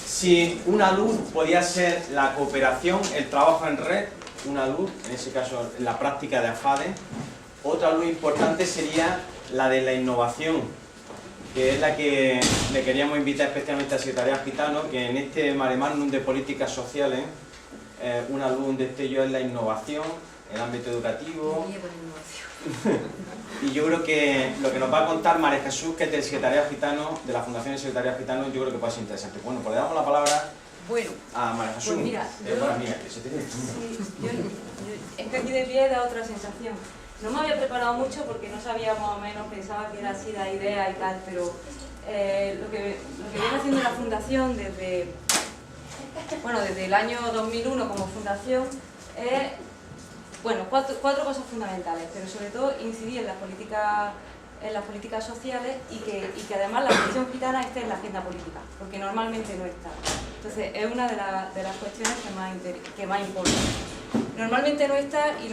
si una luz podía ser la cooperación, el trabajo en red, una luz, en ese caso la práctica de AFADE, otra luz importante sería la de la innovación, que es la que le queríamos invitar especialmente al secretariado gitano, que en este mare magnum de políticas sociales, una luz, un destello es la innovación en el ámbito educativo. Y yo creo que lo que nos va a contar María Jesús, que es del secretariado gitano, de la Fundación del Secretariado Gitano, yo creo que puede ser interesante. Bueno, pues le damos la palabra a María Jesús. Pues mira, es que aquí de pie da otra sensación. No me había preparado mucho porque no sabía más o menos, pensaba que era así la idea y tal, pero lo que viene haciendo la Fundación desde el año 2001 como fundación es, bueno, cuatro cosas fundamentales, pero sobre todo incidir en las políticas sociales y que además la cuestión gitana esté en la agenda política, porque normalmente no está. Entonces es una de las cuestiones que más importa. Normalmente no está y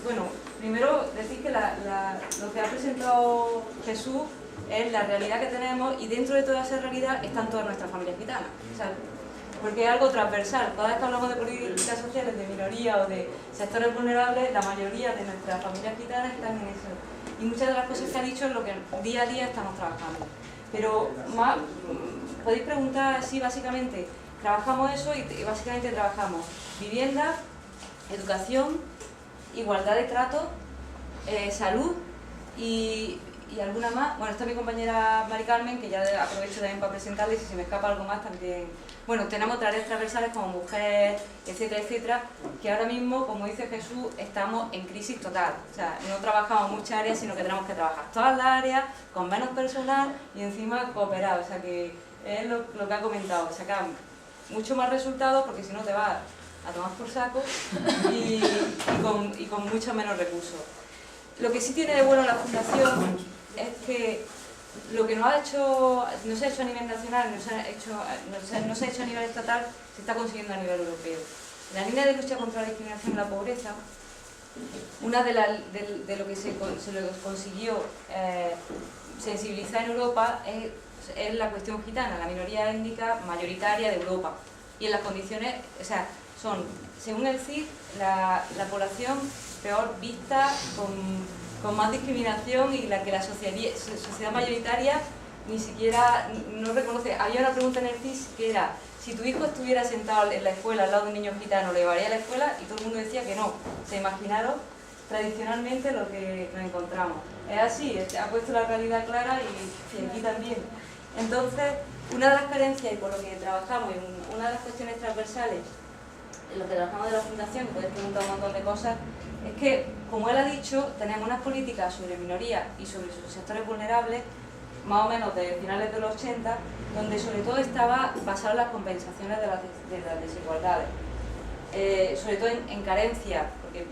bueno, primero decir que lo que ha presentado Jesús es la realidad que tenemos y dentro de toda esa realidad están todas nuestras familias gitanas. O sea, porque es algo transversal. Cada vez que hablamos de políticas sociales, de minoría o de sectores vulnerables, la mayoría de nuestras familias gitanas están en eso. Y muchas de las cosas que ha dicho es lo que día a día estamos trabajando. Pero más, podéis preguntar si básicamente trabajamos eso y básicamente trabajamos vivienda, educación, igualdad de trato, salud y alguna más. Bueno, está mi compañera Mari Carmen, que ya aprovecho también para presentarle, si se me escapa algo más también. Bueno, tenemos tareas transversales como mujer, etcétera, etcétera, que ahora mismo, como dice Jesús, estamos en crisis total. O sea, no trabajamos muchas áreas, sino que tenemos que trabajar todas las áreas, con menos personal y encima cooperar. O sea, que es lo que ha comentado, sacar mucho más resultados, porque si no te vas a tomar por saco y con mucho menos recursos. Lo que sí tiene de bueno la Fundación es que lo que no se ha hecho a nivel nacional, no se ha hecho a nivel estatal, se está consiguiendo a nivel europeo. En la línea de lucha contra la discriminación y la pobreza, una de lo que se consiguió sensibilizar en Europa es la cuestión gitana, la minoría étnica mayoritaria de Europa. Y en las condiciones, o sea, son, según el CID, la población peor vista, con más discriminación y la que la sociedad mayoritaria ni siquiera no reconoce. Había una pregunta en el CIS que era, si tu hijo estuviera sentado en la escuela al lado de un niño gitano, ¿lo llevaría a la escuela? Y todo el mundo decía que no. Se imaginaron tradicionalmente lo que nos encontramos. Es así, ha puesto la realidad clara y aquí también. Entonces, una de las carencias y por lo que trabajamos, y una de las cuestiones transversales en lo que trabajamos de la Fundación, podéis preguntar un montón de cosas, es que, como él ha dicho, tenemos unas políticas sobre minorías y sobre sus sectores vulnerables, más o menos de finales de los 80, donde sobre todo estaba basado en las compensaciones de las desigualdades. Sobre todo en carencia, porque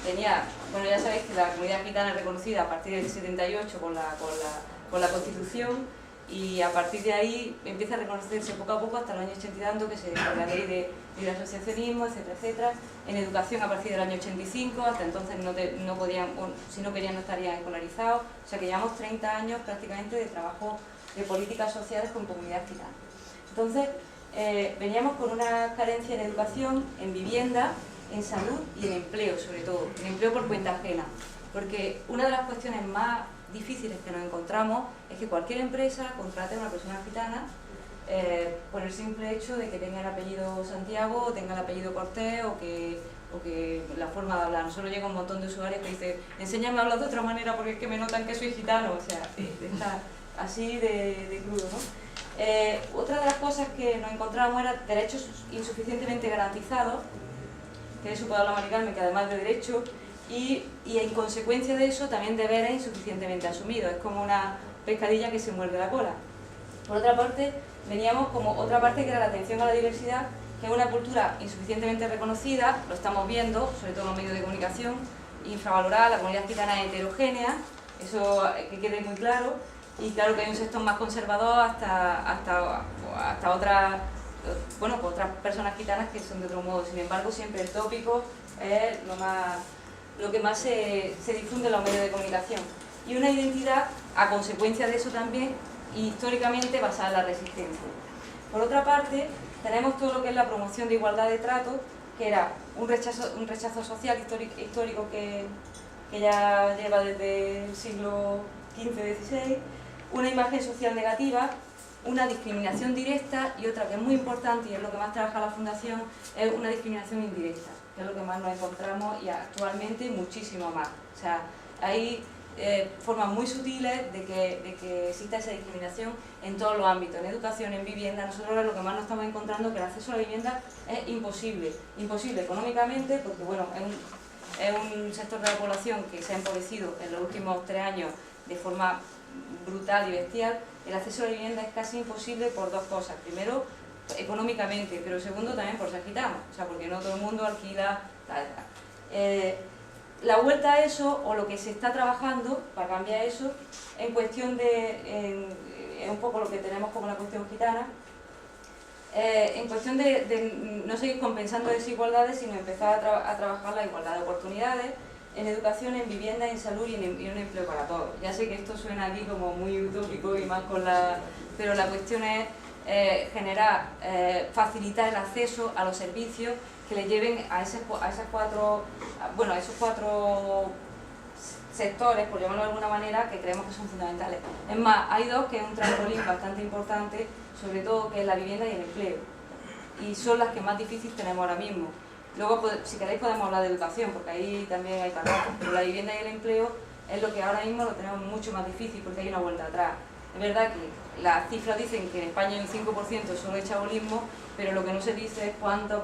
tenía, bueno, ya sabéis que la comunidad gitana es reconocida a partir del 78 con la Constitución, y a partir de ahí empieza a reconocerse poco a poco hasta el año 80 y tanto, que se la ley de asociacionismo, etcétera, etcétera. En educación a partir del año 85, hasta entonces no podían, si no querían no estarían escolarizados. O sea que llevamos 30 años prácticamente de trabajo de políticas sociales con comunidad gitana. Entonces, veníamos con una carencia en educación, en vivienda, en salud y en empleo, sobre todo. En empleo por cuenta ajena. Porque una de las cuestiones más difíciles que nos encontramos es que cualquier empresa contrate a una persona gitana por el simple hecho de que tenga el apellido Santiago o tenga el apellido Cortés o que o que la forma de hablar. Nosotros llega un montón de usuarios que dicen, enséñame a hablar de otra manera porque es que me notan que soy gitano, o sea, está así de crudo, ¿no? Otra de las cosas que nos encontrábamos era derechos insuficientemente garantizados, que de eso puedo hablar Mari Carmen, que además de derechos, y en consecuencia de eso también deberes insuficientemente asumidos. Es como una pescadilla que se muerde la cola. Por otra parte, veníamos como otra parte que era la atención a la diversidad, que es una cultura insuficientemente reconocida, lo estamos viendo, sobre todo en los medios de comunicación, infravalorada, la comunidad gitana es heterogénea, eso que quede muy claro, y claro que hay un sector más conservador hasta otras, bueno, pues otras personas gitanas que son de otro modo. Sin embargo, siempre el tópico es lo que más se difunde en los medios de comunicación. Y una identidad, a consecuencia de eso también, históricamente basada en la resistencia. Por otra parte, tenemos todo lo que es la promoción de igualdad de trato, que era un rechazo social histórico que ya lleva desde el siglo XV-XVI, una imagen social negativa, una discriminación directa y otra que es muy importante y es lo que más trabaja la Fundación, es una discriminación indirecta, que es lo que más nos encontramos y actualmente muchísimo más. O sea, hay formas muy sutiles de que exista esa discriminación en todos los ámbitos, en educación, en vivienda. Nosotros ahora lo que más nos estamos encontrando es que el acceso a la vivienda es imposible económicamente, porque bueno, es un sector de la población que se ha empobrecido en los últimos 3 años de forma brutal y bestial. El acceso a la vivienda es casi imposible por 2 cosas. Primero, económicamente, pero segundo también por ser gitano, o sea, porque no todo el mundo alquila, la vuelta a eso, o lo que se está trabajando para cambiar eso, en cuestión de, es un poco lo que tenemos como la cuestión gitana, en cuestión de no seguir compensando desigualdades, sino empezar a trabajar la igualdad de oportunidades, en educación, en vivienda, en salud y en un empleo para todos. Ya sé que esto suena aquí como muy utópico y más con pero la cuestión es facilitar el acceso a los servicios que le lleven a esos 4 sectores, por llamarlo de alguna manera, que creemos que son fundamentales. Es más, hay 2 que es un trampolín bastante importante, sobre todo que es la vivienda y el empleo, y son las que más difíciles tenemos ahora mismo. Luego, si queréis, podemos hablar de educación, porque ahí también hay patatas, pero la vivienda y el empleo es lo que ahora mismo lo tenemos mucho más difícil, porque hay una vuelta atrás. Es verdad que las cifras dicen que en España hay un 5% solo de chabolismo, pero lo que no se dice es cuántas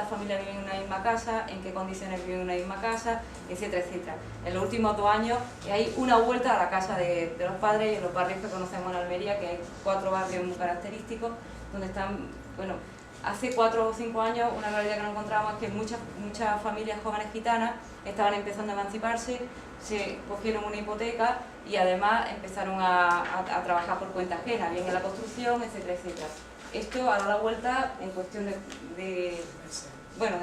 familias viven en una misma casa, en qué condiciones viven en una misma casa, etcétera, etcétera. En los últimos 2 años hay una vuelta a la casa de los padres, y en los barrios que conocemos en Almería, que hay 4 barrios muy característicos, donde están, bueno, hace 4 o 5 años una realidad que nos encontrábamos es que muchas familias jóvenes gitanas estaban empezando a emanciparse, se cogieron una hipoteca y además empezaron a trabajar por cuenta ajena, bien en la construcción, etcétera, etcétera. Esto ha dado la vuelta en cuestión de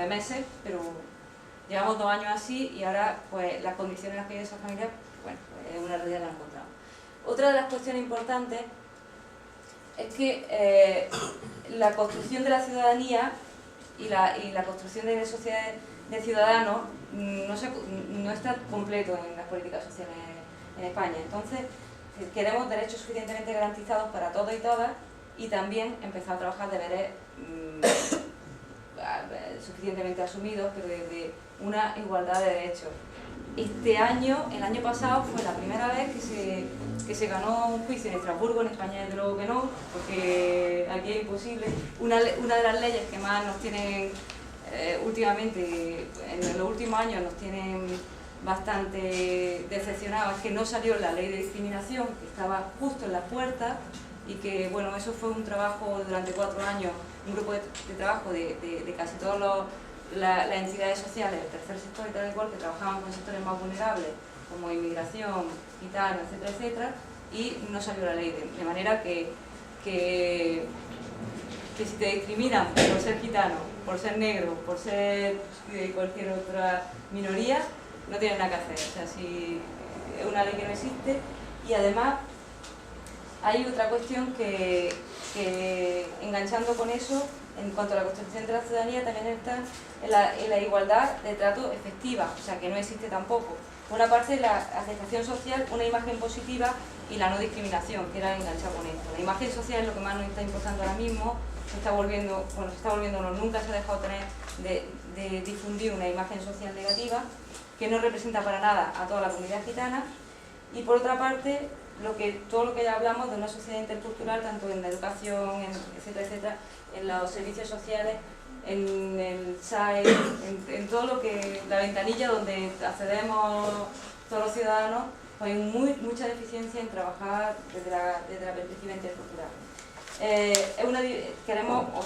meses, pero llevamos 2 años así y ahora pues las condiciones en las que hay esas familias, bueno, pues, es una realidad que nos encontramos. Otra de las cuestiones importantes es que la construcción de la ciudadanía y la construcción de sociedades de ciudadanos no está completo en las políticas sociales en España. Entonces, queremos derechos suficientemente garantizados para todos y todas, y también empezar a trabajar deberes suficientemente asumidos, pero desde una igualdad de derechos. Este año, el año pasado, fue la primera vez que se ganó un juicio en Estrasburgo. En España desde luego que no, porque aquí es imposible. Una de las leyes que más nos tienen últimamente, en los últimos años nos tienen bastante decepcionados, es que no salió la ley de discriminación, que estaba justo en la puerta, y que bueno, eso fue un trabajo durante 4 años, un grupo de trabajo de casi todas las entidades sociales del tercer sector y tal y cual, que trabajaban con sectores más vulnerables, como inmigración, gitanos, etcétera, etcétera, y no salió la ley, de manera que si te discriminan por ser gitano, por ser negro, por ser de cualquier otra minoría, no tienes nada que hacer. O sea, si es una ley que no existe. Y además hay otra cuestión que enganchando con eso, en cuanto a la construcción de la ciudadanía, también está en la igualdad de trato efectiva, o sea, que no existe tampoco. Por una parte, la aceptación social, una imagen positiva, y la no discriminación, que era enganchar con esto. La imagen social es lo que más nos está importando ahora mismo, se está volviendo, nunca se ha dejado tener de difundir una imagen social negativa que no representa para nada a toda la comunidad gitana, y por otra parte todo lo que ya hablamos de una sociedad intercultural, tanto en la educación, etcétera, etcétera, en los servicios sociales, en el SAE, en todo lo que, la ventanilla donde accedemos todos los ciudadanos, hay mucha deficiencia en trabajar desde la perspectiva intercultural.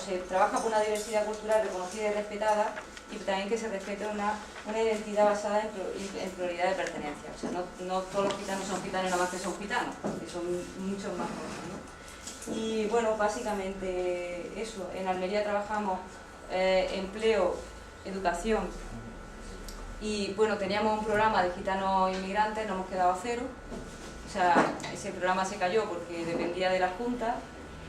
Se trabaja por una diversidad cultural reconocida y respetada, y también que se respete una identidad basada en pluralidad de pertenencia. O sea, no todos los gitanos son gitanos, nada más que son gitanos, porque son muchos más cosas, ¿no? Y bueno, básicamente eso. En Almería trabajamos empleo, educación, y bueno, teníamos un programa de gitanos inmigrantes, nos hemos quedado a cero. O sea, ese programa se cayó porque dependía de la Junta,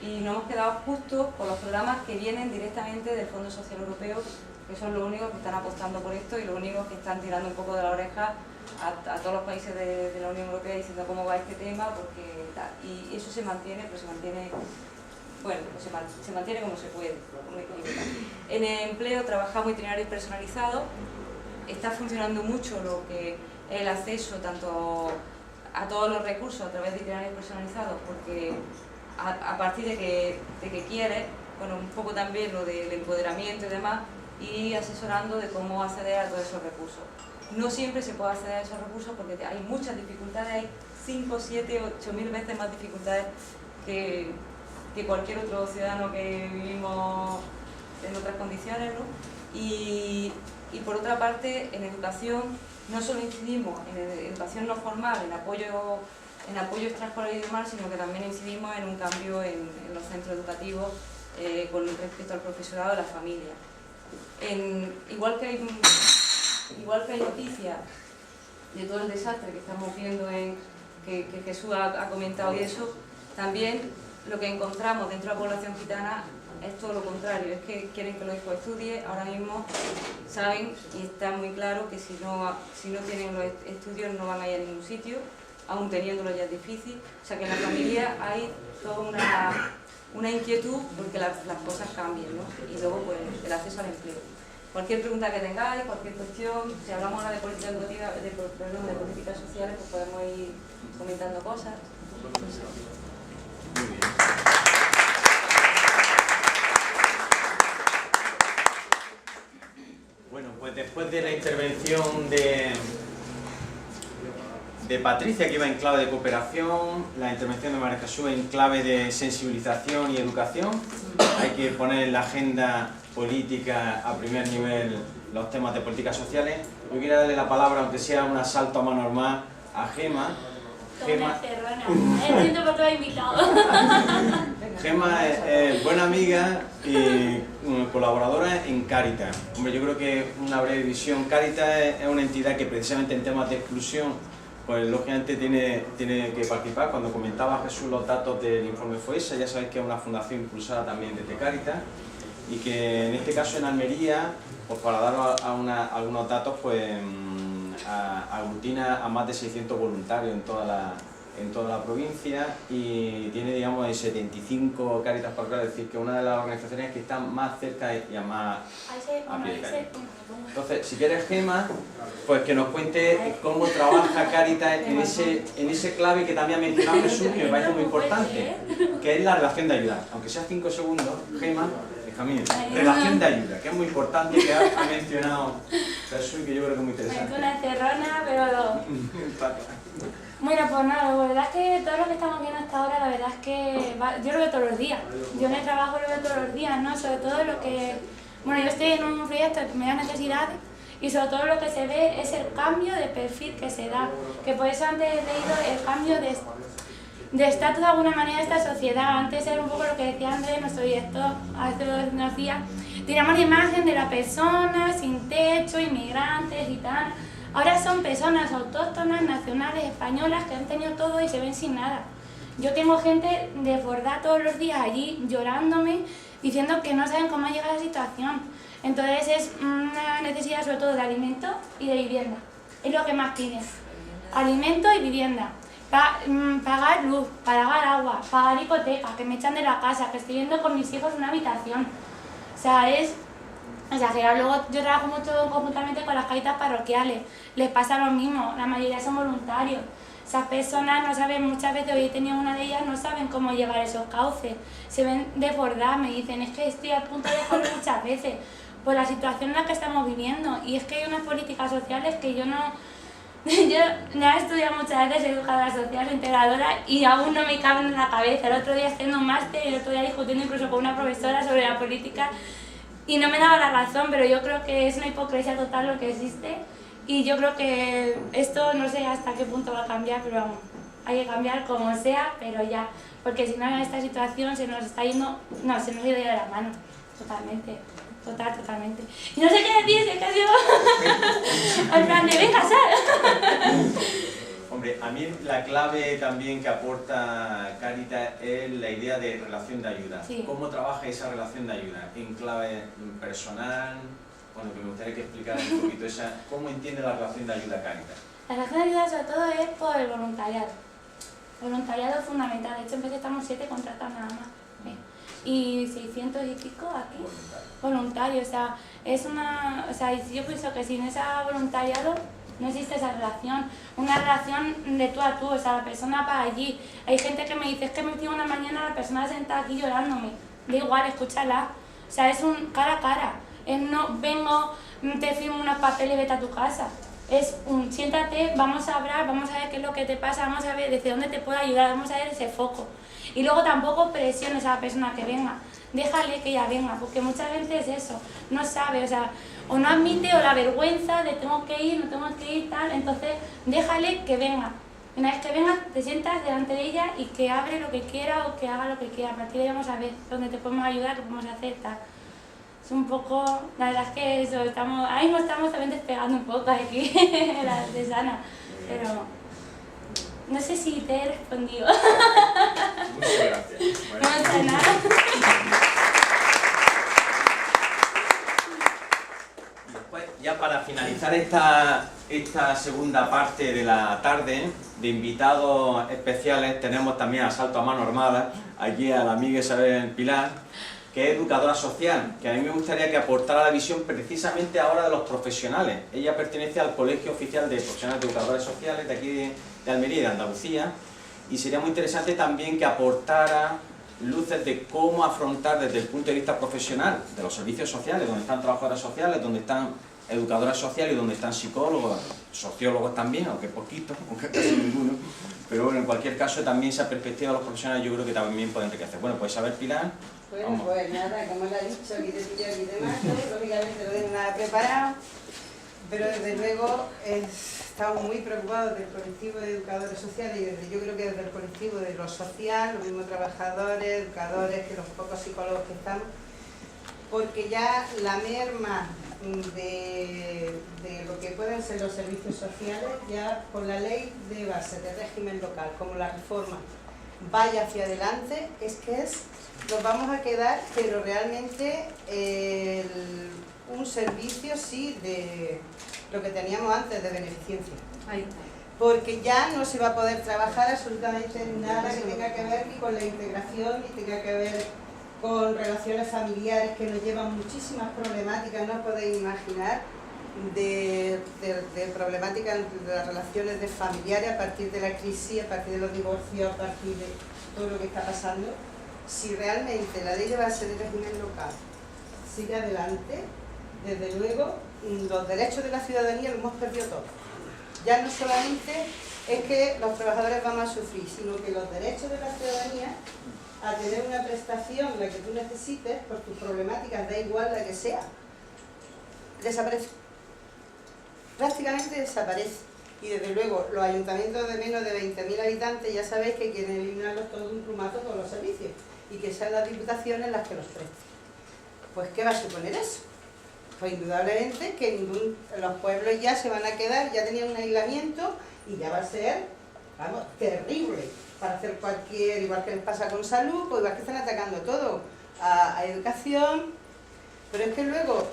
y nos hemos quedado justo con los programas que vienen directamente del Fondo Social Europeo, que son los únicos que están apostando por esto y los únicos que están tirando un poco de la oreja a todos los países de la Unión Europea diciendo cómo va este tema, porque tal. Y eso se mantiene, pero se mantiene, bueno, se mantiene como se puede, como equilibrio. En el empleo trabajamos itinerarios personalizados, está funcionando mucho lo que es el acceso tanto a todos los recursos a través de itinerarios personalizados, porque a partir de que quieres, bueno, un poco también lo del empoderamiento y demás, y asesorando de cómo acceder a todos esos recursos. No siempre se puede acceder a esos recursos porque hay muchas dificultades, hay 5, 7, 8.000 veces más dificultades que cualquier otro ciudadano que vivimos en otras condiciones, ¿no? Y por otra parte, en educación no solo incidimos en educación no formal, en apoyo extraescolar y demás, sino que también incidimos en un cambio en los centros educativos con respecto al profesorado y la familia. Igual que hay noticias de todo el desastre que estamos viendo, que Jesús ha comentado y eso, también lo que encontramos dentro de la población gitana es todo lo contrario, es que quieren que los hijos estudien, ahora mismo saben y está muy claro que si no tienen los estudios no van a ir a ningún sitio, aún teniéndolo ya es difícil, o sea que en la familia hay toda una inquietud porque las cosas cambian, ¿no? Y luego pues el acceso al empleo. Cualquier pregunta que tengáis, cualquier cuestión, si hablamos ahora de política educativa, de políticas sociales, pues podemos ir comentando cosas. Muy bien. Bueno, pues después de la intervención de Patricia, que iba en clave de cooperación, la intervención de María Jesús en clave de sensibilización y educación, hay que poner en la agenda política a primer nivel los temas de políticas sociales. Yo quiero darle la palabra, aunque sea un asalto a mano normal, a Gema. Gema es buena amiga y colaboradora en Cáritas. Hombre, yo creo que una breve visión. Cáritas es una entidad que precisamente en temas de exclusión, pues lógicamente tiene que participar. Cuando comentaba Jesús los datos del informe FOESA, ya sabéis que es una fundación impulsada también desde Cáritas, y que en este caso en Almería, pues para daros algunos datos, pues aglutina a más de 600 voluntarios en toda la provincia, y tiene, digamos, 75 Cáritas parroquiales, es decir, que una de las organizaciones que están más cerca y a más a pie de calle. Entonces, si quieres, Gema, pues que nos cuente cómo trabaja Cáritas en ese clave que también ha mencionado Jesús, que me parece muy importante, que es la relación de ayuda. Aunque sea 5 segundos, Gema, relación de ayuda, que es muy importante, que ha mencionado Jesús, que yo creo que es muy interesante. Es una encerrona, pero... Bueno, pues nada, la verdad es que todo lo que estamos viendo hasta ahora, la verdad es que yo lo veo todos los días. Yo en el trabajo lo veo todos los días, ¿no? Sobre todo lo que... Bueno, yo estoy en un proyecto de primeras necesidades y sobre todo lo que se ve es el cambio de perfil que se da. Que por eso antes he leído el cambio de estatus de alguna manera de esta sociedad. Antes era un poco lo que decía Andrés, nuestro director, hace unos días. Teníamos la imagen de la persona sin techo, inmigrantes, gitanos. Ahora son personas autóctonas, nacionales, españolas, que han tenido todo y se ven sin nada. Yo tengo gente desbordada todos los días allí, llorándome, diciendo que no saben cómo ha llegado la situación. Entonces es una necesidad sobre todo de alimento y de vivienda. Es lo que más piden. Alimento y vivienda. Pagar luz, pagar agua, pagar hipoteca, que me echan de la casa, que estoy viviendo con mis hijos en una habitación. O sea, es O sea, que luego yo trabajo mucho conjuntamente con las caritas parroquiales, les pasa lo mismo, la mayoría son voluntarios. Esas personas no saben, muchas veces, hoy he tenido una de ellas, no saben cómo llevar esos cauces, se ven desbordadas, me dicen, es que estoy a punto de dejarlo muchas veces, por la situación en la que estamos viviendo, y es que hay unas políticas sociales que yo no... Yo ya he estudiado muchas veces educadora social, integradora, y aún no me caben en la cabeza. El otro día haciendo un máster y el otro día discutiendo incluso con una profesora sobre la política, y no me daba la razón, pero yo creo que es una hipocresía total lo que existe, y yo creo que esto no sé hasta qué punto va a cambiar, pero vamos, hay que cambiar como sea, pero ya, porque si no en esta situación se nos está yendo, no, se nos ha ido ya de la mano, totalmente. Totalmente. Y no sé qué decir, si es que ha sido al plan de venga, sal. Hombre, a mí la clave también que aporta Cáritas es la idea de relación de ayuda. Sí. ¿Cómo trabaja esa relación de ayuda? En clave personal, bueno, que me gustaría que explicara un poquito esa, ¿cómo entiende la relación de ayuda Cáritas? La relación de ayuda sobre todo es por el voluntariado. Voluntariado es fundamental, de hecho en vez de estamos 7 contratados nada más. Y 600 y pico aquí voluntarios, o sea, es una, o sea, yo pienso que sin ese voluntariado no existe esa relación, una relación de tú a tú, o sea, la persona para allí. Hay gente que me dice, es que me metí una mañana la persona sentada aquí llorándome, da igual, escúchala, o sea, es un cara a cara, es no vengo, te firmo unos papeles y vete a tu casa. Es un siéntate, vamos a hablar, vamos a ver qué es lo que te pasa, vamos a ver desde dónde te puedo ayudar, vamos a ver ese foco. Y luego tampoco presiones a la persona que venga, déjale que ella venga, porque muchas veces eso, no sabe, o sea, o no admite o la vergüenza de tengo que ir, no tengo que ir, tal, entonces déjale que venga. Una vez que venga, te sientas delante de ella y que hable lo que quiera o que haga lo que quiera. A partir de ahí vamos a ver dónde te podemos ayudar, qué podemos hacer, tal. Es un poco, la verdad es que eso, ahora mismo estamos también despegando un poco aquí, la artesana, pero no sé si te he respondido. Muchas gracias. Bueno. No, de nada. Y después, ya para finalizar esta segunda parte de la tarde, de invitados especiales, tenemos también a Salto a Mano Armada, aquí a la amiga Isabel Pilar, que es educadora social, que a mí me gustaría que aportara la visión precisamente ahora de los profesionales. Ella pertenece al Colegio Oficial de Profesionales de Educadores Sociales de aquí de Almería y de Andalucía, y sería muy interesante también que aportara luces de cómo afrontar desde el punto de vista profesional de los servicios sociales, donde están trabajadoras sociales, donde están educadoras sociales y donde están psicólogos, sociólogos también, aunque poquito, aunque casi ninguno, pero bueno, en cualquier caso también esa perspectiva de los profesionales yo creo que también puede enriquecer. Bueno, pues Isabel Pilar. Bueno, vamos. pues nada, como le ha dicho, aquí te pillo aquí de macho, lógicamente no tengo nada preparado, pero desde luego estamos muy preocupados del colectivo de educadores sociales y yo creo que desde el colectivo de lo social, los mismos trabajadores, educadores, que los pocos psicólogos que estamos, porque ya la merma de lo que pueden ser los servicios sociales, ya con la ley de base de régimen local, como la reforma vaya hacia adelante, es que nos vamos a quedar, pero realmente un servicio sí de lo que teníamos antes de beneficencia. Porque ya no se va a poder trabajar absolutamente nada que tenga que ver ni con la integración, ni tenga que ver con relaciones familiares que nos llevan muchísimas problemáticas, no os podéis imaginar, de problemáticas de las relaciones de familiares a partir de la crisis, a partir de los divorcios, a partir de todo lo que está pasando. Si realmente la ley de base de régimen local sigue adelante, desde luego los derechos de la ciudadanía los hemos perdido todos. Ya no solamente es que los trabajadores vamos a sufrir, sino que los derechos de la ciudadanía a tener una prestación, la que tú necesites, por tus problemáticas, da igual la que sea, desaparece. Prácticamente desaparece. Y desde luego, los ayuntamientos de menos de 20.000 habitantes ya sabéis que quieren eliminarlos todo de un plumazo todos los servicios y que sean las diputaciones las que los presten. Pues, ¿qué va a suponer eso? Pues indudablemente que los pueblos ya se van a quedar, ya tenían un aislamiento y ya va a ser, vamos, terrible para hacer cualquier, igual que les pasa con salud, pues igual que están atacando todo, a educación, pero es que luego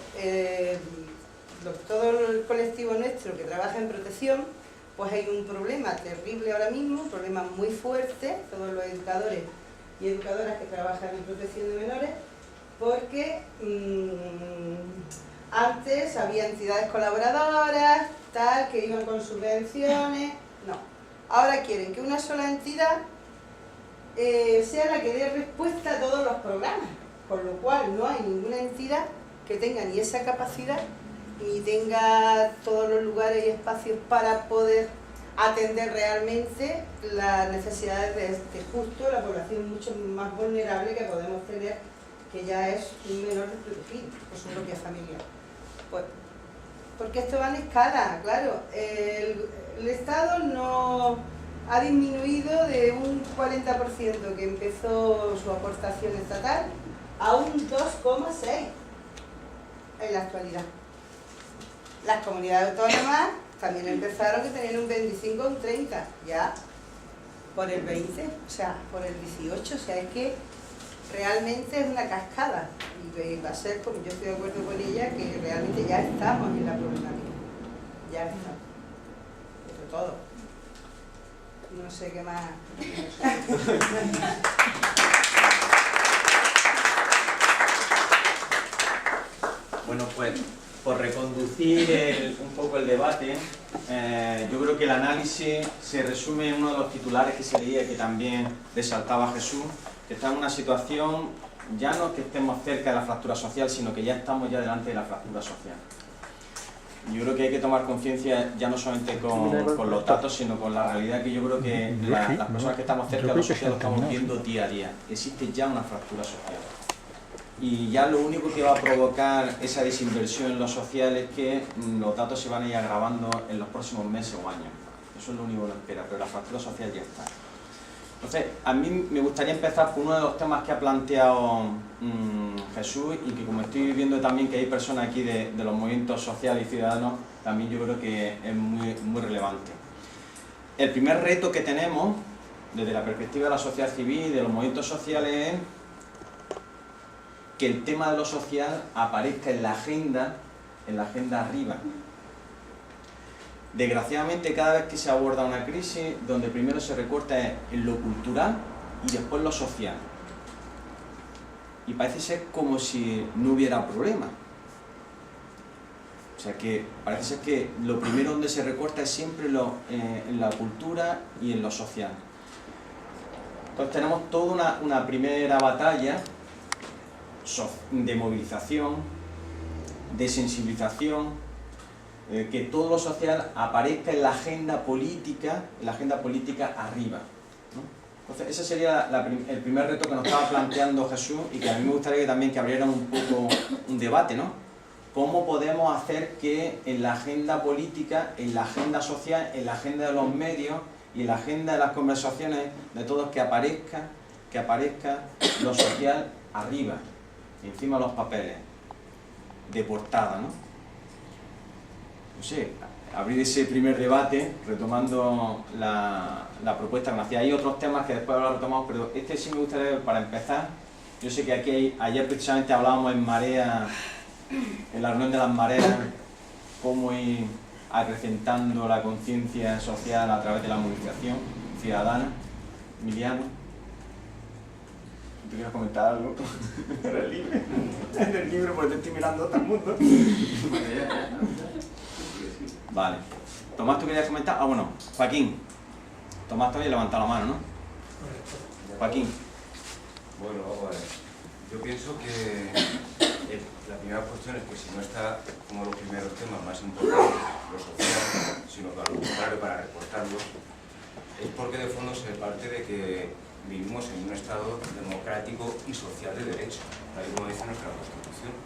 todo el colectivo nuestro que trabaja en protección, pues hay un problema terrible ahora mismo, un problema muy fuerte, todos los educadores y educadoras que trabajan en protección de menores, porque antes había entidades colaboradoras, tal, que iban con subvenciones, no. Ahora quieren que una sola entidad sea la que dé respuesta a todos los programas, con lo cual no hay ninguna entidad que tenga ni esa capacidad, ni tenga todos los lugares y espacios para poder atender realmente las necesidades de justo la población mucho más vulnerable que podemos tener, que ya es un menor desprotegido por su propia familia. Pues, porque esto va en escala, claro. El Estado no ha disminuido de un 40% que empezó su aportación estatal a un 2,6% en la actualidad. Las comunidades autónomas también empezaron que tenían un 25 o un 30, ya por el 20, o sea, por el 18, o sea, es que realmente es una cascada y va a ser, como yo estoy de acuerdo con ella, que realmente ya estamos en la problemática, ya estamos, sobre todo. No sé qué más. Bueno, pues por reconducir un poco el debate, yo creo que el análisis se resume en uno de los titulares que se leía y que también resaltaba Jesús, que está en una situación, ya no que estemos cerca de la fractura social, sino que ya estamos ya delante de la fractura social. Yo creo que hay que tomar conciencia ya no solamente con los datos, sino con la realidad, que yo creo que las personas que estamos cerca de lo social lo estamos viendo día a día. Existe ya una fractura social. Y ya lo único que va a provocar esa desinversión en lo social es que los datos se van a ir agravando en los próximos meses o años. Eso es lo único que nos espera, pero la fractura social ya está. Entonces, a mí me gustaría empezar por uno de los temas que ha planteado Jesús, y que como estoy viendo también que hay personas aquí de los movimientos sociales y ciudadanos, también yo creo que es muy relevante. El primer reto que tenemos, desde la perspectiva de la sociedad civil y de los movimientos sociales, es que el tema de lo social aparezca en la agenda arriba. Desgraciadamente, cada vez que se aborda una crisis, donde primero se recorta es en lo cultural y después lo social. Y parece ser como si no hubiera problema. O sea que parece ser que lo primero donde se recorta es siempre en la cultura y en lo social. Entonces tenemos toda una primera batalla de movilización, de sensibilización, que todo lo social aparezca en la agenda política arriba, ¿no? Entonces ese sería el primer reto que nos estaba planteando Jesús, y que a mí me gustaría que también abriéramos un poco un debate, ¿no? ¿Cómo podemos hacer que en la agenda política, en la agenda social, en la agenda de los medios y en la agenda de las conversaciones de todos, que aparezca lo social arriba, encima de los papeles, de portada, ¿no? No sé, abrir ese primer debate, retomando la propuesta que me hacía. Hay otros temas que después lo retomamos, pero este sí me gustaría, para empezar. Yo sé que aquí, ayer precisamente hablábamos en Marea, en la reunión de las mareas, cómo ir acrecentando la conciencia social a través de la movilización ciudadana. Emiliano, ¿tú quieres comentar algo? Eres libre. Eres libre porque te estoy mirando a todo el mundo. Vale. Tomás, ¿tú querías comentar? Ah, bueno, Joaquín. Tomás todavía levanta la mano, ¿no? Joaquín. Bueno, vamos a ver. Yo pienso que la primera cuestión es que si no está como los primeros temas más importantes, lo social, sino que al contrario para recortarlos, es porque de fondo se parte de que vivimos en un Estado democrático y social de derecho, tal y como dice nuestra Constitución.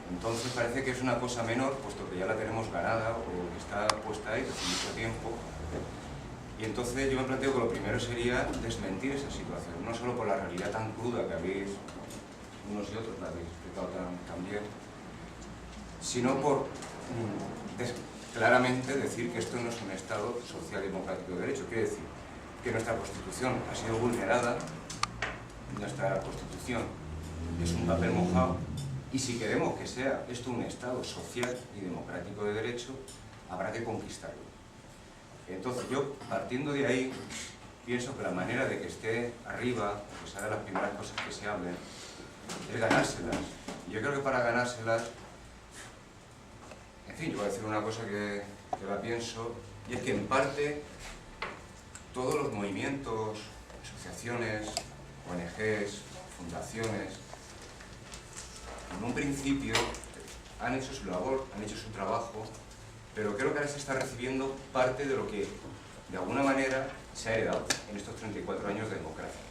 Entonces parece que es una cosa menor, puesto que ya la tenemos ganada o que está puesta ahí hace mucho tiempo. Y entonces yo me planteo que lo primero sería desmentir esa situación, no solo por la realidad tan cruda que habéis, unos y otros la habéis explicado también, sino por claramente decir que esto no es un Estado social y democrático de derecho. Quiere decir que nuestra Constitución ha sido vulnerada, nuestra Constitución es un papel mojado, y si queremos que sea esto un Estado social y democrático de derecho, habrá que conquistarlo. Entonces yo, partiendo de ahí, pienso que la manera de que esté arriba, o que sea de las primeras cosas que se hablen, es ganárselas. Y yo creo que para ganárselas, en fin, yo voy a decir una cosa que la pienso, y es que en parte todos los movimientos, asociaciones, ONGs, fundaciones, en un principio han hecho su labor, han hecho su trabajo, pero creo que ahora se está recibiendo parte de lo que de alguna manera se ha heredado en estos 34 años de democracia.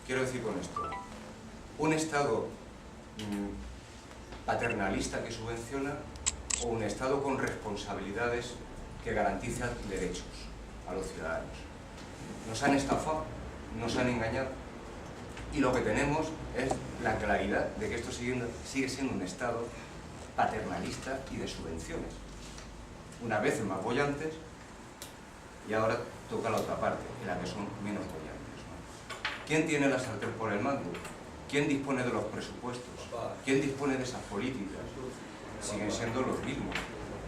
Quiero decir con esto, un Estado paternalista que subvenciona o un Estado con responsabilidades que garantizan derechos a los ciudadanos. Nos han estafado, nos han engañado y lo que tenemos es la claridad de que esto sigue siendo un Estado paternalista y de subvenciones. Unas veces más bollantes y ahora toca la otra parte, en la que son menos bollantes, ¿no? ¿Quién tiene la sartén por el mango? ¿Quién dispone de los presupuestos? ¿Quién dispone de esas políticas? Siguen siendo los mismos.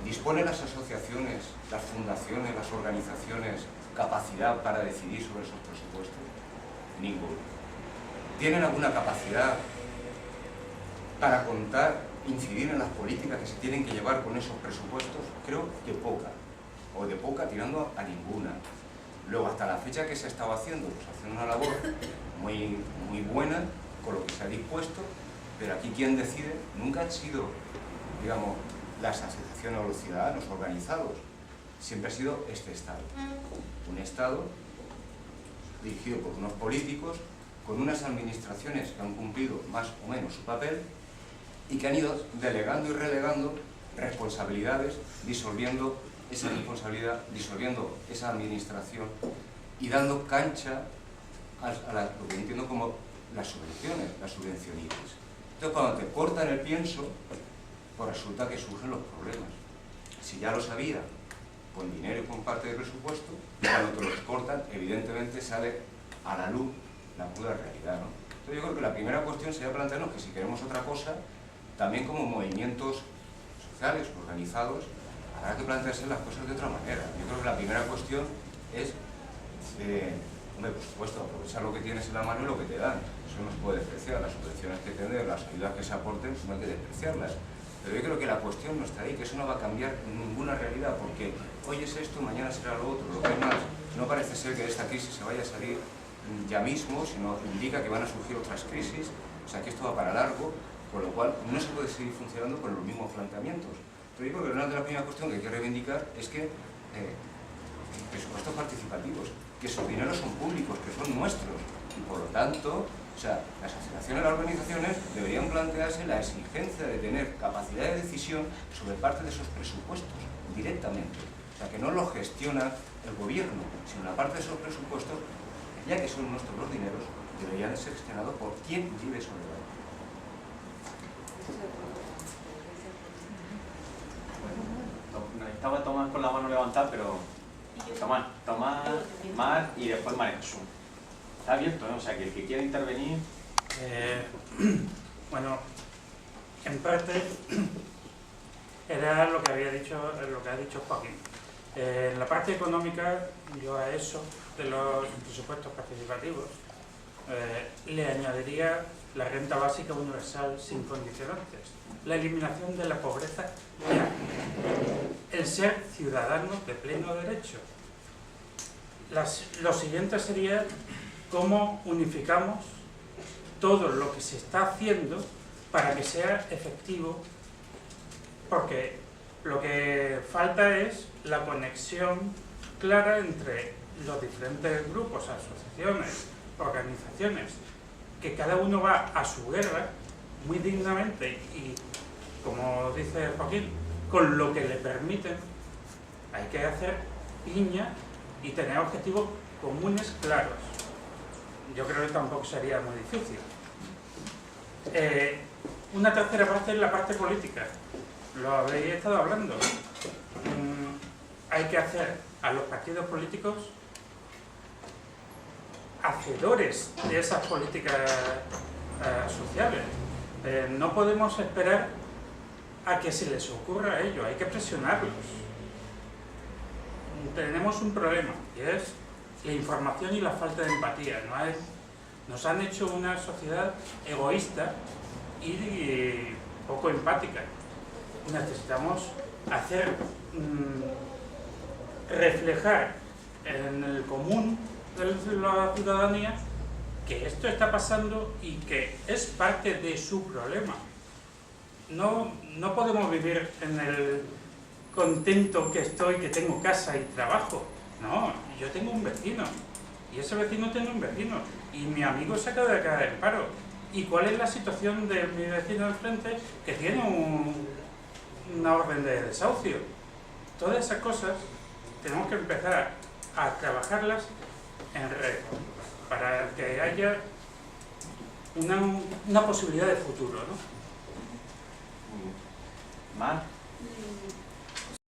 ¿Disponen las asociaciones, las fundaciones, las organizaciones capacidad para decidir sobre esos presupuestos? Ninguno. ¿Tienen alguna capacidad para contar, incidir en las políticas que se tienen que llevar con esos presupuestos? Creo que poca, o de poca tirando a ninguna. Luego, hasta la fecha que se ha estado haciendo, pues haciendo una labor muy buena con lo que se ha dispuesto, pero aquí quien decide nunca han sido, digamos, las asociaciones o los ciudadanos organizados, siempre ha sido este Estado. Un Estado dirigido por unos políticos, con unas administraciones que han cumplido más o menos su papel y que han ido delegando y relegando responsabilidades, disolviendo esa responsabilidad, disolviendo esa administración y dando cancha a lo que entiendo como las subvenciones, las subvencionistas. Entonces, cuando te cortan el pienso, pues resulta que surgen los problemas. Si ya lo sabía, con dinero y con parte del presupuesto, cuando te los cortan, evidentemente sale a la luz la cruda realidad, ¿no? Entonces yo creo que la primera cuestión sería plantearnos que si queremos otra cosa, también como movimientos sociales, organizados, habrá que plantearse las cosas de otra manera. Yo creo que la primera cuestión es, hombre, por supuesto, aprovechar lo que tienes en la mano y lo que te dan. Eso no se puede despreciar, las subvenciones que tener, las ayudas que se aporten, no hay que despreciarlas. Pero yo creo que la cuestión no está ahí, que eso no va a cambiar ninguna realidad, porque hoy es esto, mañana será lo otro. Lo que es más, no parece ser que de esta crisis se vaya a salir ya mismo, sino indica que van a surgir otras crisis, o sea que esto va para largo, con lo cual no se puede seguir funcionando con los mismos planteamientos. Pero yo creo que una de las primeras cuestiones que hay que reivindicar es que presupuestos participativos, que esos dineros son públicos, que son nuestros, y por lo tanto, o sea, las asociaciones, las organizaciones deberían plantearse la exigencia de tener capacidad de decisión sobre parte de esos presupuestos, directamente. O sea, que no lo gestiona el gobierno, sino la parte de esos presupuestos, ya que son nuestros los dineros, deberían ser gestionados por quien vive sobre la. Estaba Tomás con la mano levantada, pero Tomás, Mar y después Marensu. Está abierto, ¿no? O sea, que el que quiera intervenir... Bueno, en parte era lo que ha dicho Joaquín. En la parte económica, yo a eso de los presupuestos participativos le añadiría la renta básica universal sin condicionantes, la eliminación de la pobreza real, el ser ciudadanos de pleno derecho. Lo siguiente sería cómo unificamos todo lo que se está haciendo para que sea efectivo, porque lo que falta es la conexión clara entre los diferentes grupos, asociaciones, organizaciones, que cada uno va a su guerra muy dignamente y, como dice Joaquín, con lo que le permiten. Hay que hacer piña y tener objetivos comunes claros. Yo creo que tampoco sería muy difícil. Una tercera parte es la parte política. Lo habréis estado hablando. Hay que hacer a los partidos políticos hacedores de esas políticas sociales. No podemos esperar a que se les ocurra a ellos, hay que presionarlos. Tenemos un problema y es la información y la falta de empatía. Nos han hecho una sociedad egoísta y poco empática. Necesitamos hacer reflejar en el común de la ciudadanía que esto está pasando y que es parte de su problema. No podemos vivir en el contento que estoy, que tengo casa y trabajo. No, yo tengo un vecino y ese vecino tiene un vecino y mi amigo se acaba de quedar en paro. ¿Y cuál es la situación de mi vecino del frente que tiene una orden de desahucio? Todas esas cosas tenemos que empezar a trabajarlas en red para que haya una posibilidad de futuro, ¿no? Mar.